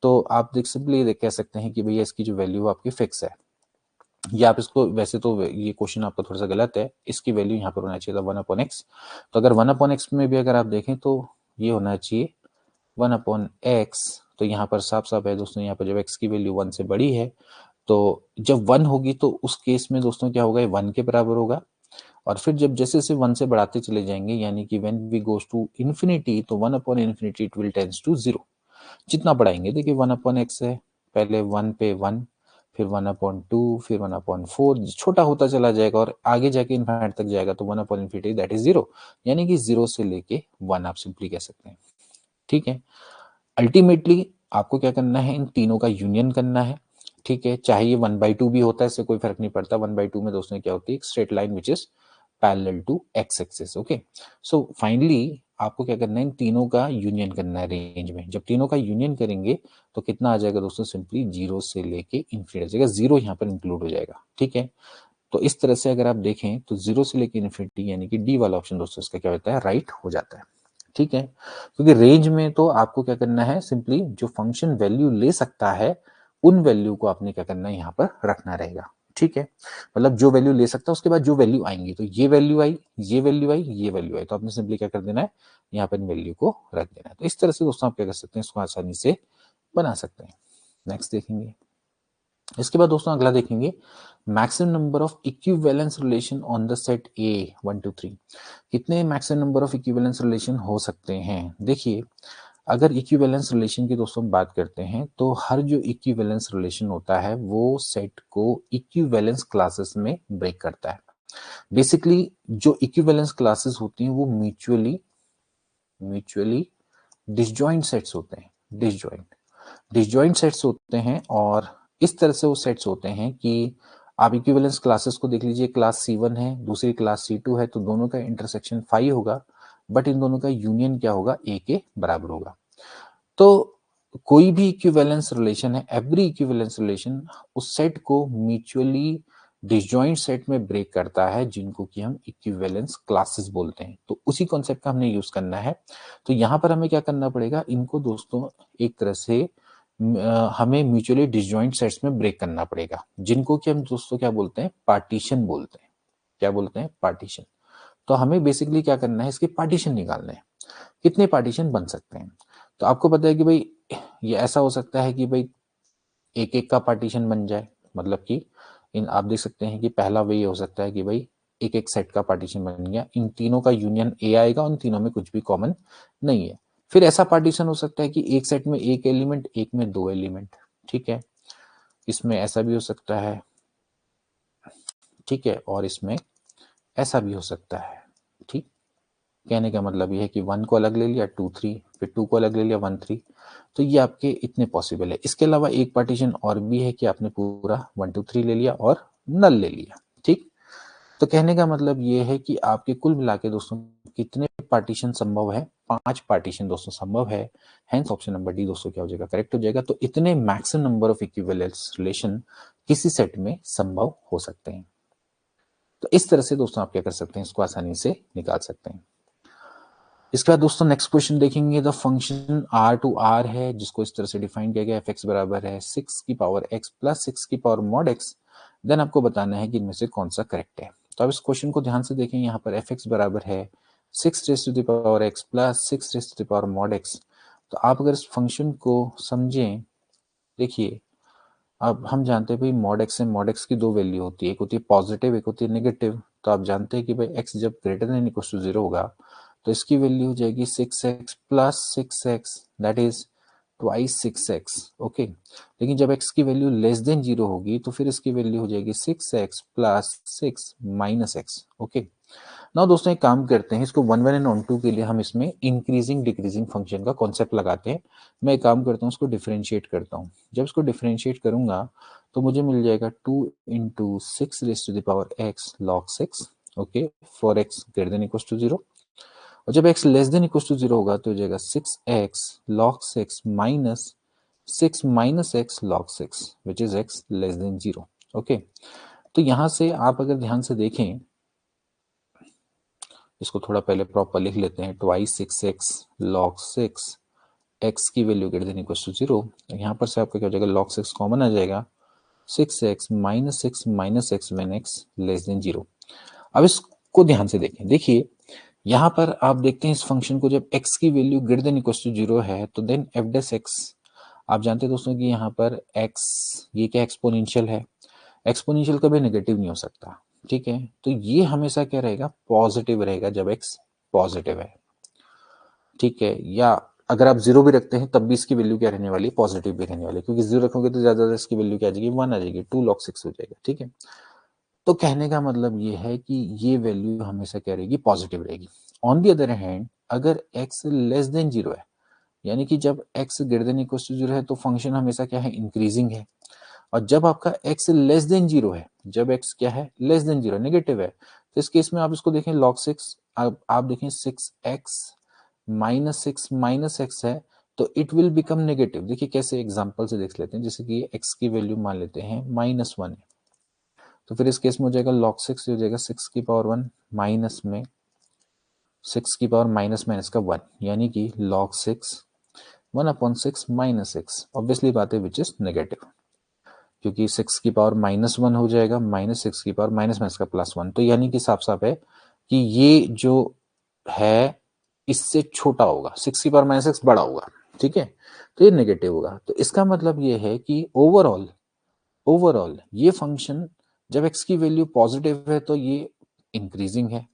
तो आप सिंपली कह सकते हैं कि भैया इसकी जो वैल्यू आपकी फिक्स है, या आप इसको, वैसे तो ये क्वेश्चन आपका थोड़ा सा गलत है, इसकी वैल्यू यहाँ पर होना चाहिए था 1/x। तो अगर 1/x में भी अगर आप देखें तो ये होना चाहिए 1/x। तो यहाँ पर साफ साफ है दोस्तों, यहाँ पर जब x की वैल्यू 1 से बड़ी है तो जब 1 होगी तो उस केस में दोस्तों क्या होगा, ये 1 के बराबर होगा। और फिर जब जैसे जैसे 1 से बढ़ाते चले जाएंगे, यानी कि when we goes to infinity, तो 1/∞ इट विल टेंड्स टू 0। जितना बढ़ाएंगे, देखिए 1/x है, पहले 1 पे 1, फिर 1/2, फिर 1/4, छोटा होता चला जाएगा और आगे जाके इन्फिनिट तक जाएगा, तो 1/∞ दैट इज 0, यानी कि 0 से लेके 1 आप सिंपली कह सकते हैं। ठीक है, अल्टीमेटली आपको क्या करना है, इन तीनों का यूनियन करना है। ठीक है, चाहे ये 1/2 भी होता है, इससे कोई फर्क नहीं पड़ता। 1/2 में दोस्तों क्या होती है, एक straight line which is parallel to X axis. Okay, so finally आपको क्या करना है, इन तीनों का यूनियन करना है रेंज में। जब तीनों का यूनियन करेंगे तो कितना आ जाएगा दोस्तों, सिंपली 0 से लेके इन्फिनिटी आ जाएगा, 0 यहाँ पर इंक्लूड हो जाएगा। ठीक है, तो इस तरह से अगर आप देखें तो 0 से लेके इन्फिनिटी, यानी कि डी वाला ऑप्शन दोस्तों इसका क्या होता है, राइट हो जाता है। ठीक है, क्योंकि रेंज में तो आपको क्या करना है, सिंपली जो फंक्शन वैल्यू ले सकता है उन वैल्यू को आपने क्या करना है, यहाँ पर रखना रहेगा। ठीक है, मतलब जो वैल्यू ले सकता है उसके बाद जो वैल्यू आएंगी, तो ये वैल्यू आई, ये वैल्यू आई, ये वैल्यू आई, तो आपने सिंपली क्या कर देना है, यहाँ पर वैल्यू को रख देना है। तो इस तरह से दोस्तों आप क्या कर सकते हैं, इसको आसानी से बना सकते हैं। नेक्स्ट देखेंगे, इसके बाद दोस्तों अगला देखेंगे, maximum number of equivalence relation on the set ए 1 2 3। कितने maximum number of equivalence relation हो सकते हैं। देखिए, अगर इक्विवेलेंस रिलेशन की दोस्तों बात करते हैं, तो हर जो इक्विवेलेंस रिलेशन होता है वो सेट को इक्विवेलेंस क्लासेस में ब्रेक करता है। बेसिकली जो इक्विवेलेंस क्लासेस होती हैं वो म्यूचुअली डिसजॉइंट सेट्स होते हैं। डिसजॉइंट सेट्स होते हैं, और इस तरह से वो सेट्स होते हैं कि आप इक्विवेलेंस क्लासेस को देख लीजिए, क्लास C1 है, दूसरी क्लास C2 है, तो दोनों का इंटरसेक्शन 5 होगा, बट इन दोनों का यूनियन क्या होगा, A के बराबर होगा। तो कोई भी इक्विवेलेंस रिलेशन है, एवरी इक्विवेलेंस रिलेशन उस सेट को म्यूचुअली डिसजॉइंट सेट में ब्रेक करता है, जिनको कि हम इक्विवेलेंस क्लासेस बोलते हैं। तो उसी कॉन्सेप्ट का हमने यूज करना है। तो यहाँ पर हमें क्या करना पड़ेगा, इनको दोस्तों एक तरह से हमें म्यूचुअली डिसजॉइंट सेट्स में ब्रेक करना पड़ेगा, जिनको कि हम दोस्तों क्या बोलते हैं, पार्टीशन बोलते हैं। क्या बोलते हैं, पार्टीशन। तो हमें बेसिकली क्या करना है, इसके पार्टीशन निकालने हैं। कितने पार्टीशन बन सकते हैं, तो आपको पता है कि भाई ये ऐसा हो सकता है कि भाई एक एक का पार्टीशन बन जाए, मतलब कि इन आप देख सकते हैं कि पहला वही हो सकता है कि भाई एक एक सेट का पार्टीशन बन गया, इन तीनों का यूनियन ए आएगा, उन तीनों में कुछ भी कॉमन नहीं है। फिर ऐसा पार्टीशन हो सकता है कि एक सेट में एक एलिमेंट, एक में दो एलिमेंट। ठीक है, इसमें ऐसा भी हो सकता है। ठीक है, और इसमें ऐसा भी हो सकता है। ठीक, कहने का मतलब ये है कि 1 को अलग ले लिया 2 3, फिर 2 को अलग ले लिया 1 3। तो ये आपके इतने पॉसिबल है। इसके अलावा एक पार्टीशन और भी है कि आपने पूरा 1 2 3 ले लिया और नल ले लिया। ठीक, तो कहने का मतलब ये है कि आपके कुल मिला के दोस्तों कितने पार्टीशन संभव है, 5 पार्टीशन दोस्तों संभव है। हेंस ऑप्शन नंबर डी दोस्तों क्या हो जाएगा, करेक्ट हो जाएगा। तो इतने maximum number of equivalence relation किसी सेट में संभव हो सकते हैं। तो इस तरह से दोस्तों आप क्या कर सकते हैं, इसको आसानी से निकाल सकते हैं। इसके बाद दोस्तों नेक्स्ट क्वेश्चन देखेंगे, the function r to r है, जिसको इस तरह से डिफाइन किया गया, fx बराबर है 6 की पावर x प्लस 6 की पावर मॉड x। देन आपको बताना है कि इनमें से कौन सा करेक्ट है। तो अब इस क्वेश्चन को ध्यान से देखें, यहाँ पर fx बराबर है 6 raise to the power x plus 6 raise to the power mod x। तो आप अगर इस फंक्शन को समझें, देखिए अब हम जानते हैं भाई मॉड x से मॉड x की दो वैल्यू होती है, एक होती है पॉजिटिव, एक होती है नेगेटिव। तो आप जानते हैं कि भाई x जब ग्रेटर देन इक्वल टू 0 होगा तो इसकी वैल्यू हो जाएगी 6x plus 6x, that is twice 6x। Okay, लेकिन जब x की वैल्यू लेस देन 0 होगी तो फिर इसकी वैल्यू हो जाएगी 6x plus 6 minus x। Okay, ना दोस्तों एक काम करते हैं, इसको 1 1 एंड 2 के लिए हम इसमें इंक्रीजिंग डिक्रीजिंग फंक्शन का कॉन्सेप्ट लगाते हैं। मैं एक काम करता हूँ, उसको डिफरेंशिएट करता हूँ। जब इसको डिफरेंशिएट करूंगा तो मुझे मिल जाएगा 2 into 6 raise to the power x log 6। Okay, for x greater than equal to 0, और जब x less than equal to 0 होगा तो हो जाएगा 6x log 6 minus 6 minus x log 6 which is x less than 0। Okay, तो यहां से आप अगर ध्यान से देखें, इसको थोड़ा पहले प्रॉपर लिख लेते हैं, ट्वाइस 6x log 6 x की value greater than equal to 0, तो यहाँ पर से आपका क्या हो जाएगा, log 6 कॉमन आ जाएगा, 6x minus x when x less than 0। अब इसको ध्यान से देखें, देखिए यहाँ पर आप देखते हैं इस फंक्शन को, जब x की value greater than equal to 0 है तो देन f डैश x, आप जानते हैं दोस्तों कि यहाँ पर x ये क्या एक्सपोनेंशियल है, एक्सपोनेंशियल कभी नेगेटिव नहीं हो सकता, ठीक है, तो ये हमेशा क्या रहेगा, पॉजिटिव रहेगा जब x पॉजिटिव है, ठीक है, या अगर आप 0 भी रखते हैं तब भी इसकी वैल्यू क्या रहने वाली है, पॉजिटिव भी रहने वाली है, क्योंकि 0 रखोगे तो ज्यादा इसकी वैल्यू क्या आ जाएगी, 1 आ जाएगी, 2 log 6 हो जाएगा, ठीक है। तो कहने का मतलब ये है कि ये वैल्यू हमेशा क्या रहेगी, पॉजिटिव रहेगी। ऑन दी अदर हैंड अगर x लेस देन 0 है, यानी कि जब x greater than equal to 0 है तो फंक्शन हमेशा क्या है, इंक्रीजिंग है, और जब आपका x लेस देन 0 है, जब x क्या है, लेस देन 0 नेगेटिव है, तो इस केस में आप इसको देखें log 6, आप देखें 6x माइनस एक्स है, तो इट विल बिकम नेगेटिव। देखिए कैसे, एग्जांपल से देख लेते हैं, जैसे कि x की वैल्यू मान लेते हैं -1 है, तो फिर इस केस में हो जाएगा log 6 हो जाएगा 6 की पावर 1 माइनस में 6 की पावर माइनस माइनस का 1, यानी कि log 6 1/6 माइनस एक्स, ऑब्वियसली बात है विच इज नेगेटिव, क्योंकि 6 की पावर -1 हो जाएगा माइनस 6 की पावर माइनस माइनस का +1, तो यानी कि साफ साफ है कि ये जो है इससे छोटा होगा, 6 की पावर -6 बड़ा होगा, ठीक है, तो ये नेगेटिव होगा। तो इसका मतलब ये है कि ओवरऑल ये फंक्शन जब x की वैल्यू पॉजिटिव है तो ये इंक्रीजिंग है,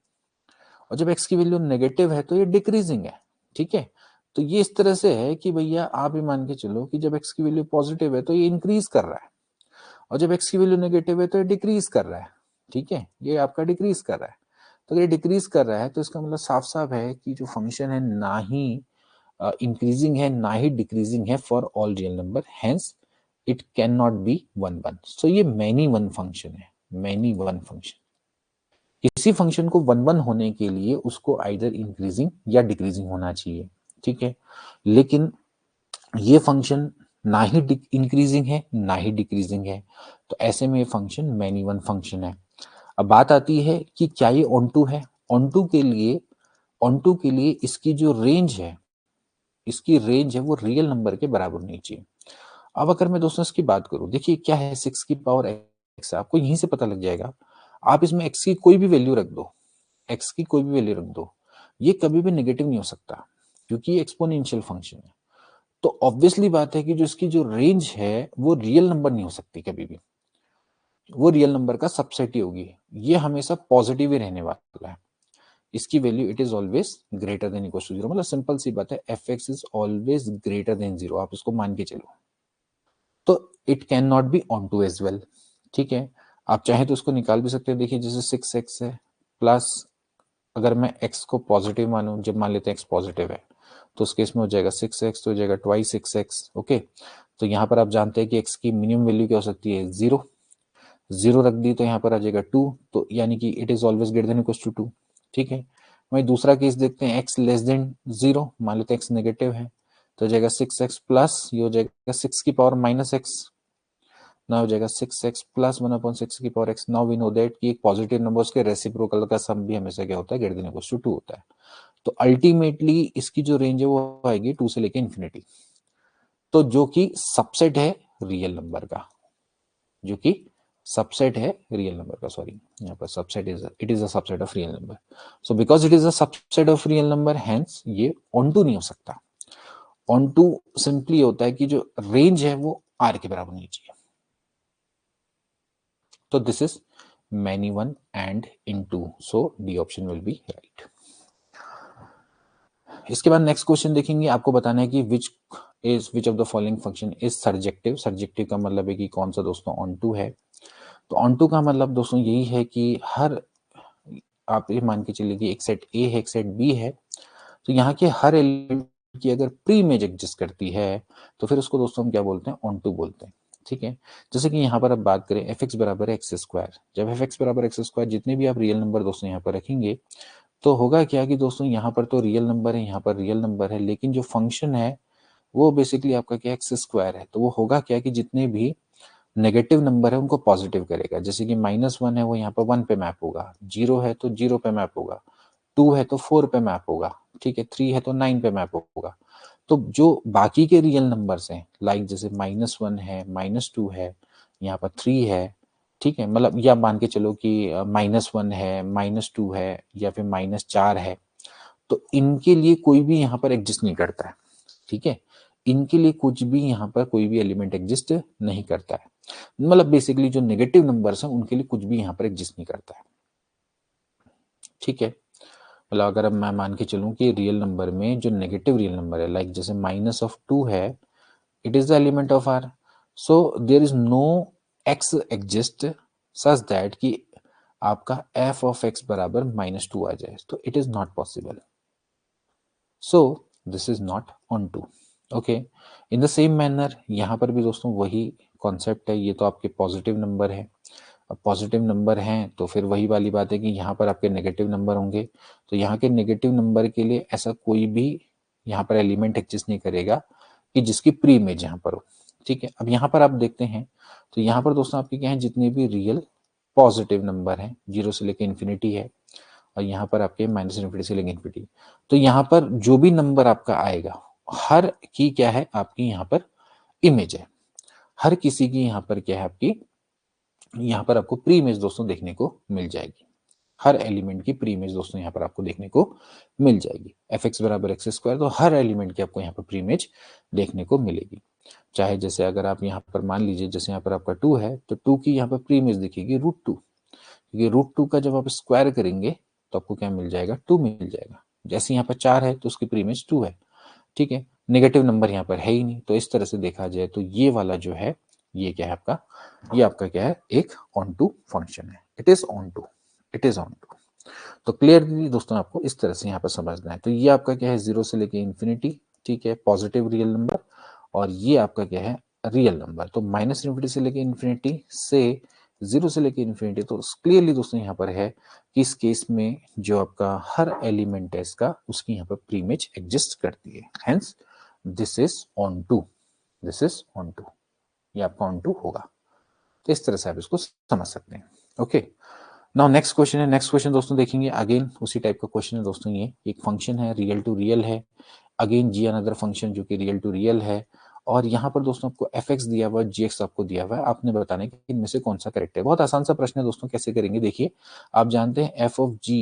और जब x की वैल्यू नेगेटिव है तो ये डिक्रीजिंग है, ठीक है। तो ये इस तरह से है कि भैया आप ये मान के चलो कि जब x की वैल्यू पॉजिटिव है तो ये इंक्रीज कर रहा है, और जब x की वैल्यू नेगेटिव है तो ये डिक्रीज कर रहा है, ठीक है, ये आपका डिक्रीज कर रहा है। तो अगर ये डिक्रीज कर रहा है तो इसका मतलब साफ साफ है कि जो फंक्शन है ना ही इंक्रीजिंग है ना ही डिक्रीजिंग है for all real number, hence it can not B 1 1। सो ये मैनी वन फंक्शन है, मैनी वन फंक्शन। किसी फंक्शन को 1 1 होने के लिए उसको आइदर इंक्रीजिंग या डिक्रीजिंग होना चाहिए, ठीक है, लेकिन ये फंक्शन ना ही इंक्रीजिंग है ना ही डिक्रीजिंग है, तो ऐसे में ये फंक्शन मैनी वन फंक्शन है। अब बात आती है कि क्या ये ऑनटू है, ऑनटू के लिए इसकी जो रेंज है, इसकी रेंज है वो रियल नंबर के बराबर होनी चाहिए। अब अगर मैं दोस्तों इसकी बात करूं, देखिए क्या है, 6 की पावर x, आपको यहीं से पता लग जाएगा, आप इसमें x की कोई भी वैल्यू रख दो, x की कोई भी वैल्यू रख दो, ये कभी भी नेगेटिव नहीं हो सकता, क्योंकि ये एक्सपोनेंशियल फंक्शन है। तो ऑब्वियसली बात है कि जो इसकी जो रेंज है वो रियल नंबर नहीं हो सकती कभी भी, वो रियल नंबर का सबसेट ही होगी, ये हमेशा पॉजिटिव ही रहने वाला है, इसकी value it is always greater than equal to 0, मतलब सिंपल सी बात है, F X is always greater than 0, आप इसको मान के चलो, तो it can not be onto as well, ठीक है। आप चाहे तो उसको निकाल भी सकते हैं, देखिए जैसे 6x है प्लस, अगर मैं x को पॉजिटिव मानूं, जब मान लेते हैं x पॉजिटिव है, तो उस केस में हो जाएगा 6x, तो हो जाएगा ट्वाइस 6x, ओके। तो यहाँ पर आप जानते हैं कि x की मिनिमम वैल्यू क्या हो सकती है, 0 रख दी तो यहाँ पर आ जाएगा 2, तो यानी कि it is always greater than equal to 2, ठीक है। वही दूसरा केस देखते हैं, x लेस देन 0, मान लेते हैं x नेगेटिव है, तो हो जाएगा 6x प्लस, ये हो जाएगा 6 की पावर माइनस एक्स, ना हो जाएगा 6x प्लस 1/6 की power x। Now we know that कि एक पॉजिटिव नंबर के रेसिप्रोकल का सम भी हमेशा क्या होता है, ग्रेटर देन इक्वल टू 2 होता है। तो अल्टीमेटली इसकी जो रेंज है वो आएगी 2 से लेके इन्फिनिटी, तो जो कि सबसेट है रियल नंबर का, जो कि सबसेट है रियल नंबर का, सॉरी यहाँ पर subset is, it is a subset of real number, so because it is a subset of real number, hence ये ऑनटू नहीं हो सकता। ऑनटू सिंपली होता है कि जो रेंज है वो आर के बराबर होनी चाहिए, तो this is many one and into, so D option will be right. इसके बाद नेक्स्ट क्वेश्चन देखेंगे, आपको बताना है कि which of the following function is surjective. Surjective का मतलब है कि कौन सा दोस्तों ऑनटू है, तो ऑनटू का मतलब दोस्तों यही है कि हर, आप ये मान के चलिए कि एक सेट ए है एक सेट बी है, तो यहाँ के हर एलिमेंट की अगर प्री इमेज एग्जिस्ट करती है तो फिर उसको दोस्तों हम क्या बोलते हैं, ऑनटू बोलते हैं, ठीक है। जैसे कि यहाँ पर अब बात करें एफ एक्स बराबर है एक्स स्क्वायर, जब एफ एक्स बराबर एक्स स्क्वायर जितने भी आप रियल नंबर दोस्तों यहाँ पर रखेंगे तो होगा क्या कि दोस्तों यहाँ पर तो रियल नंबर है, यहाँ पर रियल नंबर है, लेकिन जो फंक्शन है वो बेसिकली आपका क्या एक्स स्क्वायर है, तो वो होगा क्या कि जितने भी नेगेटिव नंबर है उनको पॉजिटिव करेगा, जैसे कि -1 है वो यहाँ पर 1 पे मैप होगा, 0 है तो 0 पे मैप होगा, 2 है तो 4 पे मैप होगा, ठीक है, 3 है तो 9 पे मैप होगा। तो जो बाकी के रियल नंबर्स हैं, लाइक जैसे -1 है, -2 है, यहाँ पर 3 है, ठीक है, मतलब या मान के चलो कि -1 है, -2 है, या फिर -4 है, तो इनके लिए कोई भी यहाँ पर एग्जिस्ट नहीं करता है, ठीक है। इनके लिए कुछ भी यहाँ पर कोई भी एलिमेंट एग्जिस्ट नहीं करता है, मतलब बेसिकली जो नेगेटिव नंबर्स हैं उनके लिए कुछ भी यहाँ पर एग्जिस्ट नहीं करता है, ठीक है। मतलब अगर अब मैं मान के चलूं कि रियल नंबर में जो नेगेटिव रियल नंबर है, लाइक जैसे -2 है, it is the element of R, so there is no X exist such that कि आपका f ऑफ x बराबर -2 आ जाए, तो it is not possible, so this is not onto. Okay, in the same manner यहाँ पर भी दोस्तों वही कॉन्सेप्ट है। ये तो आपके पॉजिटिव नंबर है, अब पॉजिटिव नंबर हैं तो फिर वही वाली बात है कि यहाँ पर आपके नेगेटिव नंबर होंगे, तो यहाँ के नेगेटिव नंबर के लिए ऐसा कोई भी यहाँ पर एलिमेंट एग्जिस्ट नहीं करेगा कि जिसकी प्री इमेज यहाँ पर हो, ठीक है। अब यहाँ पर आप देखते हैं तो यहाँ पर दोस्तों आपके क्या है, जितने भी रियल पॉजिटिव नंबर हैं 0 से लेकर इन्फिनिटी है, और यहाँ पर आपके -∞ से लेकर इन्फिनिटी, तो यहाँ पर जो भी नंबर आपका आएगा हर की क्या है, आपकी यहाँ पर इमेज है, हर किसी की यहाँ पर क्या है, आपकी यहाँ पर आपको प्री इमेज दोस्तों देखने को मिल जाएगी, हर एलिमेंट की प्री इमेज दोस्तों यहाँ पर आपको देखने को मिल जाएगी। fx बराबर x², तो हर एलिमेंट की आपको यहाँ पर प्री इमेज देखने को मिलेगी। चाहे जैसे अगर आप यहाँ पर मान लीजिए जैसे यहाँ पर आपका 2 है, तो 2 की यहाँ पर प्री इमेज दिखेगी √2, क्योंकि √2 का जब आप स्क्वायर करेंगे तो आपको क्या मिल जाएगा, 2 मिल जाएगा। जैसे यहाँ पर 4 है तो उसकी प्री इमेज 2 है, ठीक है। नेगेटिव नंबर यहाँ पर है ही नहीं, तो इस तरह से देखा जाए तो ये वाला जो है ये क्या है आपका, ये आपका क्या है, एक ऑन टू फंक्शन है, it is onto, it is onto. तो क्लियरली दोस्तों आपको इस तरह से यहाँ पर समझना है। तो ये आपका क्या है, 0 से लेके इन्फिनिटी, ठीक है, पॉजिटिव रियल नंबर, और ये आपका क्या है, रियल नंबर। तो -∞ से लेके इन्फिनिटी से 0 से लेके इन्फिनिटी, तो क्लियरली दोस्तों यहाँ पर है कि इस केस में जो आपका हर एलिमेंट है इसका, उसकी यहाँ पर प्री इमेज एग्जिस्ट करती है, hence this is onto, this is onto, ये आपका ऑन टू होगा। तो इस तरह से आप इसको समझ सकते हैं। ओके, नाउ नेक्स्ट क्वेश्चन है, नेक्स्ट क्वेश्चन दोस्तों देखेंगे, अगेन उसी टाइप का क्वेश्चन है दोस्तों। ये एक फंक्शन है, रियल टू रियल है, अगेन जी अनदर फंक्शन जो कि रियल टू रियल है, और यहाँ पर दोस्तों आपको fx दिया हुआ है, gx आपको दिया हुआ है, आपने बताना है कि इनमें से कौन सा करेक्ट है। बहुत आसान सा प्रश्न है दोस्तों, कैसे करेंगे देखिए। आप जानते हैं f of g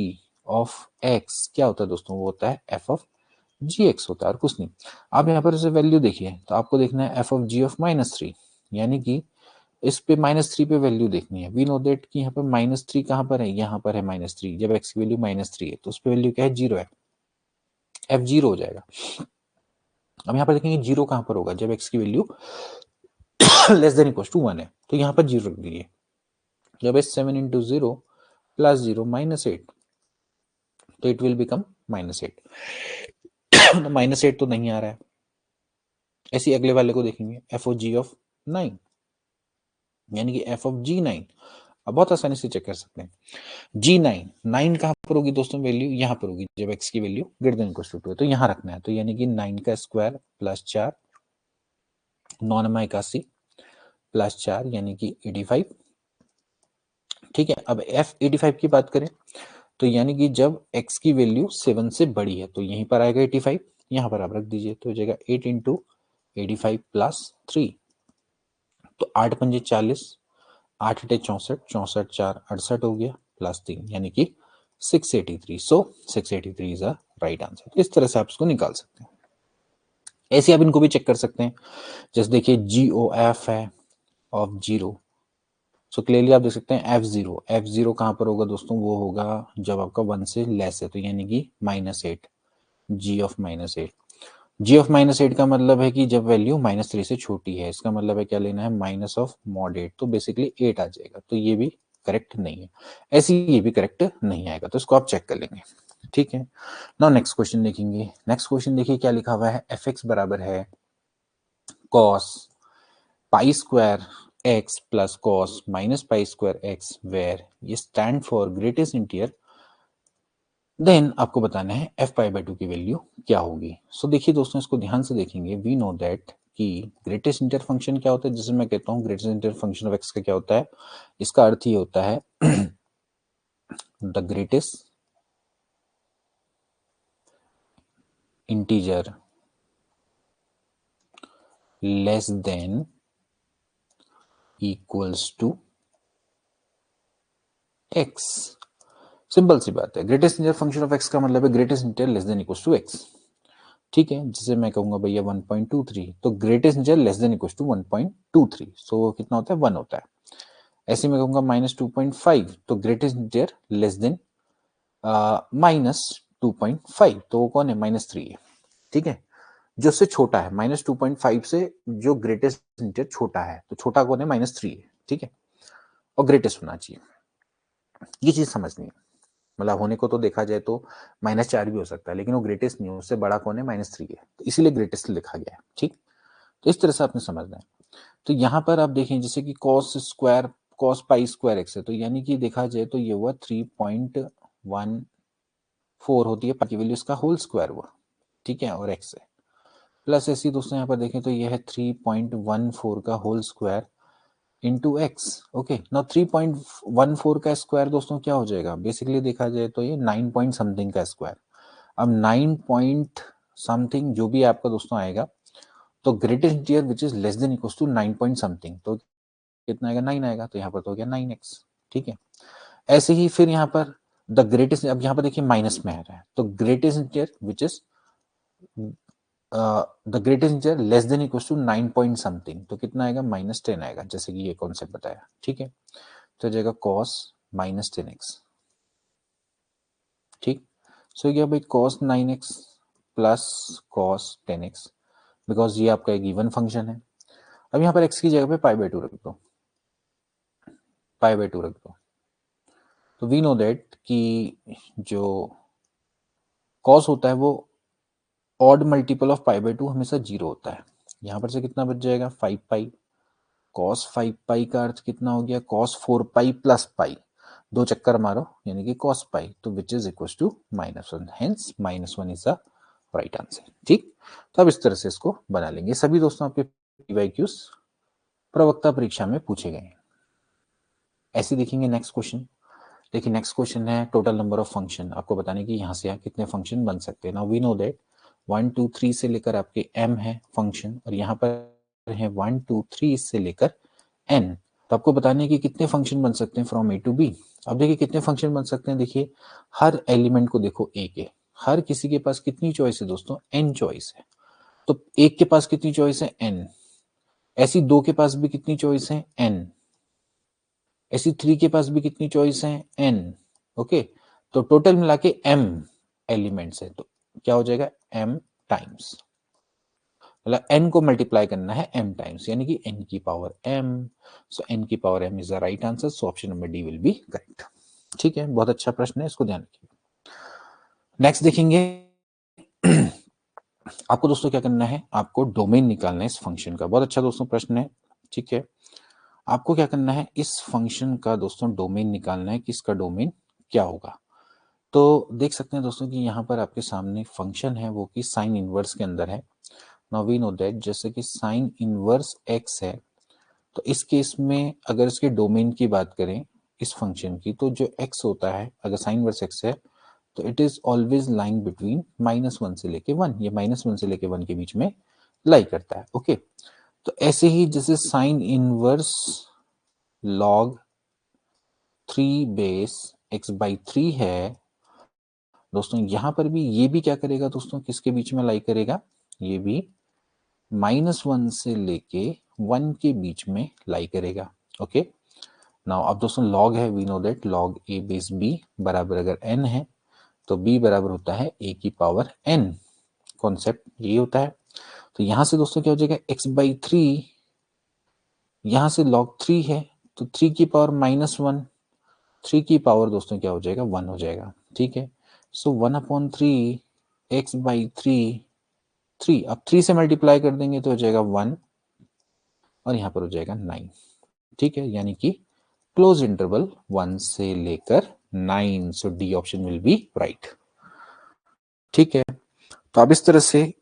of x क्या होता है दोस्तों, वो होता है f ऑफ gx होता है और कुछ नहीं। आप यहाँ पर इसे वैल्यू देखिए, तो आपको देखना है f ऑफ g ऑफ -3, यानी कि इस पे -3 पे वैल्यू देखनी है। वी नो दैट कि यहाँ पर -3 कहाँ पर है, यहाँ पर है -3, जब x की वैल्यू -3 है तो उस पे वैल्यू क्या है, 0 है, f 0 हो जाएगा। अब यहाँ पर देखेंगे 0 कहाँ पर होगा, जब x की value less than equal to 1 है, तो यहाँ पर 0 रख दीजिए। जब है 7 × 0 + 0 -8, तो इट विल बिकम -8। तो -8 तो नहीं आ रहा है। ऐसे अगले वाले को देखेंगे, f ऑफ g ऑफ 9, यानी कि f ऑफ g9। अब बहुत आसानी से चेक कर सकते हैं, g9 9 कहाँ पर होगी दोस्तों, वैल्यू यहाँ पर होगी जब x की value greater than equal to 2 है, तो यहाँ रखना है। तो यानी कि 9 का स्क्वायर प्लस 4, 9×81 प्लस 4 यानी कि 85, ठीक है। अब f 85 की बात करें तो यानी कि जब x की वैल्यू 7 से बड़ी है, तो यहीं पर आएगा 85, यहाँ पर आप रख दीजिए, तो हो जाएगा 8 × 85 + 3, तो 8 × 5 = 40, 8 × 8 = 64, 64 4 68 हो गया, +3 यानी कि 683। सो 683 इज अ राइट आंसर। इस तरह से आप इसको निकाल सकते हैं। ऐसे आप इनको भी चेक कर सकते हैं, जैसे देखिए GOF है ऑफ 0, सो क्लियरली आप देख सकते हैं F0 कहाँ पर होगा दोस्तों, वो होगा जब आपका 1 से लेस है, तो यानी कि -8, G ऑफ -8। G ऑफ -8 का मतलब है कि जब वैल्यू -3 से छोटी है, इसका मतलब है क्या लेना है, माइनस ऑफ मॉड 8, तो बेसिकली 8 आ जाएगा, तो ये भी करेक्ट नहीं है। ऐसे ये भी करेक्ट नहीं आएगा, तो इसको आप चेक कर लेंगे, ठीक है। नाउ नेक्स्ट क्वेश्चन देखेंगे। नेक्स्ट क्वेश्चन देखिए क्या लिखा हुआ है, fx बराबर है cos π² x plus cos -π² x, where ये stand for greatest integer, then आपको बताना है f π/2 की वैल्यू क्या होगी। सो देखिए दोस्तों, इसको ध्यान से देखेंगे। वी नो दैट कि ग्रेटेस्ट इंटीजर फंक्शन क्या होता है, जैसे मैं कहता हूँ greatest integer function of x का क्या होता है, इसका अर्थ ये होता है the greatest integer less than equals to x. Simple सी बात है, greatest integer function of x का मतलब है greatest integer less than equals to x. ठीक है, जैसे मैं कहूंगा भैया 1.23, तो greatest integer less than equals to 1.23, so कितना होता है 1 होता है। ऐसे मैं कहूंगा -2.5, तो ग्रेटेस्ट इंटीजर लेस देन -2.5, तो वो कौन है -3 है। ठीक है, जो उससे छोटा है -2.5 से जो ग्रेटेस्ट इंटीजर छोटा है, तो छोटा कौन है -3 है। ठीक है, और ग्रेटेस्ट होना चाहिए, ये चीज समझनी है। मतलब होने को तो देखा जाए तो -4 भी हो सकता है, लेकिन वो ग्रेटेस्ट नहीं है, उससे बड़ा कौन है -3 है, तो इसीलिए ग्रेटेस्ट लिखा गया है। ठीक, तो इस तरह से आपने समझना है। तो यहाँ पर आप देखें जैसे कि cos square cos pi square x है, तो यानी कि देखा जाए तो ये हुआ 3.14 होती है, पाई की वैल्यू इसका होल स्क्वायर हुआ। ठीक है, और एक्स है प्लस ऐसे ही दोस्तों यहाँ पर देखें तो ये है 3.14 का whole square into X. Okay, now 3.14 का स्क्वायर दोस्तों क्या हो जाएगा, बेसिकली देखा जाए तो ये 9 पॉइंट समथिंग का स्क्वायर। अब 9 पॉइंट समथिंग जो भी आपका दोस्तों आएगा, तो greatest integer which is less than equal to 9 point something, तो कितना आएगा 9 आएगा, तो यहाँ पर तो हो गया 9x। ठीक है, ऐसे ही फिर यहाँ पर द ग्रेटेस्ट, अब यहाँ पर देखिए माइनस में आ रहा है, तो greatest integer which is the greatest integer less than equal to 9 point something, तो कितना आएगा -10 आएगा, जैसे कि ये कॉन्सेप्ट बताया। ठीक है, तो हो जाएगा cos -10x। ठीक, सो क्या भाई cos 9x plus cos 10x, because ये आपका एक गिवन फंक्शन है। अब यहाँ पर x की जगह पे π/2 रख दो, π/2 रख दो, तो वी नो दैट कि जो cos होता है वो ऑड मल्टीपल ऑफ π/2 हमेशा 0 होता है। यहां पर से कितना बच जाएगा 5 पाई, cos 5 पाई का अर्थ कितना हो गया cos 4 पाई प्लस पाई, दो चक्कर मारो यानी कि cos पाई, तो which is equal to -1, hence -1 is the right answer. ठीक, तो अब इस तरह से इसको बना लेंगे। सभी दोस्तों आपके PYQs प्रवक्ता परीक्षा में पूछे गए हैं। ऐसे देखेंगे नेक्स्ट क्वेश्चन। देखिए नेक्स्ट क्वेश्चन है टोटल नंबर ऑफ फंक्शन, आपको बताने की यहाँ से यहाँ कितने फंक्शन बन सकते हैं। नाउ वी नो दैट 1 2 3 से लेकर आपके m है फंक्शन, और यहाँ पर है 1 2 3 से लेकर n, तो आपको बताने की कितने फंक्शन बन सकते हैं फ्रॉम a टू b। अब देखिए कितने फंक्शन बन सकते हैं, देखिए हर एलिमेंट को देखो a के, हर किसी के पास कितनी चॉइस है दोस्तों, n चॉइस है, तो एक के पास कितनी चॉइस है n, ऐसी दो के पास भी कितनी चॉइस है n, ऐसी 3 के पास भी कितनी चॉइस है n। ओके, तो टोटल मिला के m एलिमेंट्स है, तो क्या हो जाएगा m टाइम्स, मतलब n को मल्टीप्लाई करना है m टाइम्स, यानी कि n की पावर m, सो n की power m is the right answer, so option number D will be correct. ठीक है, बहुत अच्छा प्रश्न है, इसको ध्यान रखिए। नेक्स्ट देखेंगे आपको दोस्तों क्या करना है, आपको डोमेन निकालना है इस फंक्शन का। बहुत अच्छा दोस्तों प्रश्न है। ठीक है, आपको क्या करना है, इस फंक्शन का दोस्तों डोमेन निकालना है कि इसका डोमेन क्या होगा। तो देख सकते हैं दोस्तों कि यहाँ पर आपके सामने फंक्शन है वो कि साइन इनवर्स के अंदर है। नाउ वी नो दैट जैसे कि साइन इनवर्स x है, तो इस केस में अगर इसके डोमेन की बात करें इस फंक्शन की, तो जो x होता है अगर साइन इनवर्स x है, तो it is always lying between -1 से लेके 1, ये -1 से लेके 1 के बीच में लाई करता है। ओके, तो ऐसे ही जैसे sine inverse log 3 base x/3 है दोस्तों, यहां पर भी ये भी क्या करेगा दोस्तों, किसके बीच में लाई करेगा, ये भी -1 से लेके 1 के बीच में लाई करेगा। ओके, नाउ अब दोस्तों log है, we know that log a base b बराबर अगर n है, तो b बराबर होता है a की पावर n, कॉन्सेप्ट ये होता है। तो यहां से दोस्तों क्या हो जाएगा x/3, यहां से log 3 है, तो 3 की पावर -1, 3 की पावर दोस्तों क्या हो जाएगा 1 हो जाएगा। ठीक है, सो 1/3 x/3, 3, अब 3 से मल्टीप्लाई कर देंगे तो हो जाएगा 1, और यहां पर हो जाएगा 9। ठीक है, यानी कि क्लोज इंटरवल 1 से लेकर 9, so D option will be right. ठीक है, तो आप इस तरह से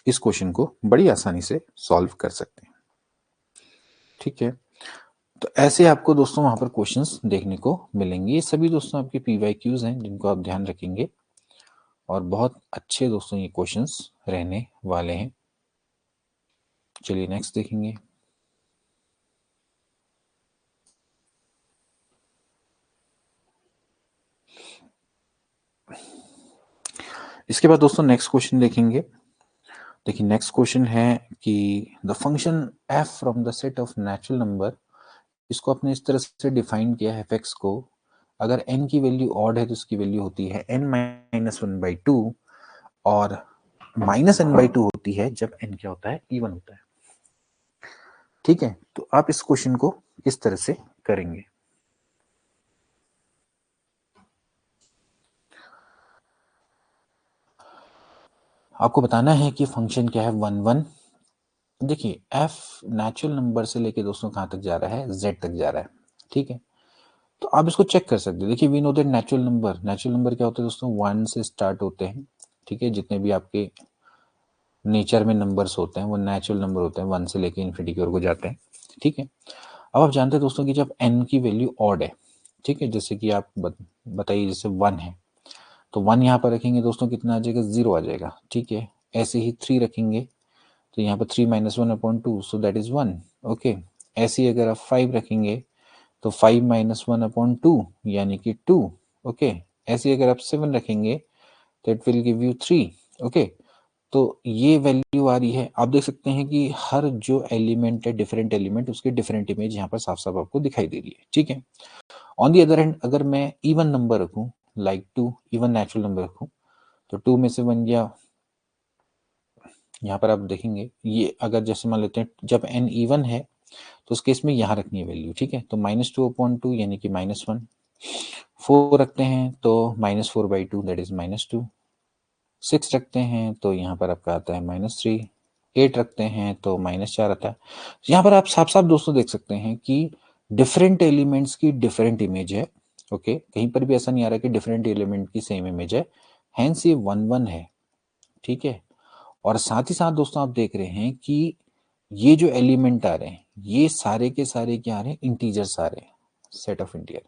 इस क्वेश्चन को बड़ी आसानी से सॉल्व कर सकते हैं। ठीक है, तो ऐसे आपको दोस्तों वहां पर क्वेश्चंस देखने को मिलेंगे। ये सभी दोस्तों आपके PYQs हैं जिनको आप ध्यान रखेंगे, और बहुत अच्छे दोस्तों ये क्वेश्चंस रहने वाले हैं। चलिए नेक्स्ट देखेंगे। इसके बाद दोस्तों नेक्स्ट क्वेश्चन देखेंगे। देखिए नेक्स्ट क्वेश्चन है कि the function F from the set of natural number, इसको आपने इस तरह से डिफाइन किया है एफ को, अगर n की वैल्यू ऑड है तो उसकी वैल्यू होती है n minus one by two, और माइनस n बाई टू होती है जब n क्या होता है, इवन होता है। ठीक है, तो आप इस क्वेश्चन को इस तरह से करेंगे। आपको बताना है कि फंक्शन क्या है, वन वन। देखिए f नेचुरल नंबर से लेके दोस्तों कहां तक जा रहा है, z तक जा रहा है। ठीक है, तो आप इसको चेक कर सकते हैं। देखिए we know that natural number क्या होते हैं दोस्तों, वन से स्टार्ट होते हैं। ठीक है, जितने भी आपके नेचर में नंबर्स होते हैं वो नेचुरल नंबर होते हैं, वन से लेके इन्फिनिटी की ओर को जाते हैं। ठीक है, अब आप जानते हैं दोस्तों कि जब n की वैल्यू ऑड है, ठीक है, जैसे कि आप बताइए जैसे वन है, तो वन यहाँ पर रखेंगे दोस्तों कितना आ जाएगा, जीरो आ जाएगा। ठीक है, ऐसे ही थ्री रखेंगे तो यहाँ पर three minus one upon two, so that is one. Okay, ऐसे ही अगर आप फाइव रखेंगे तो five minus one upon two यानी कि टू। ओके, ऐसे ही अगर आप सेवन रखेंगे तो it will give you three. Okay, तो ये वैल्यू आ रही है। आप देख सकते हैं कि हर जो एलिमेंट है, डिफरेंट एलिमेंट, उसकी डिफरेंट इमेज यहाँ पर साफ साफ आपको दिखाई दे रही है। ठीक है, ऑन दी अदर हैंड अगर मैं इवन नंबर रखूं, like two, even natural number रखूं, तो टू में से बन गया, यहाँ पर आप देखेंगे ये अगर जैसे मान लेते हैं जब n इवन है तो उस केस में यहाँ रखनी है वैल्यू। ठीक है, तो माइनस टू अपॉन टू यानी कि माइनस वन, फोर रखते हैं तो minus four by two that is minus two, six रखते हैं तो यहाँ पर आपका आता है माइनस थ्री, एट रखते हैं तो माइनस चार आता है। यहाँ पर आप साफ साफ दोस्तों देख सकते हैं कि डिफरेंट एलिमेंट्स की डिफरेंट इमेज है। ओके, कहीं पर भी ऐसा नहीं आ रहा कि डिफरेंट एलिमेंट की सेम इमेज है, हैंस ये वन वन है। ठीक है, और साथ ही साथ दोस्तों आप देख रहे हैं कि ये जो एलिमेंट आ रहे हैं ये सारे के सारे क्या आ रहे हैं, इंटीजर्स आ रहे हैं, सेट ऑफ इंटीजर।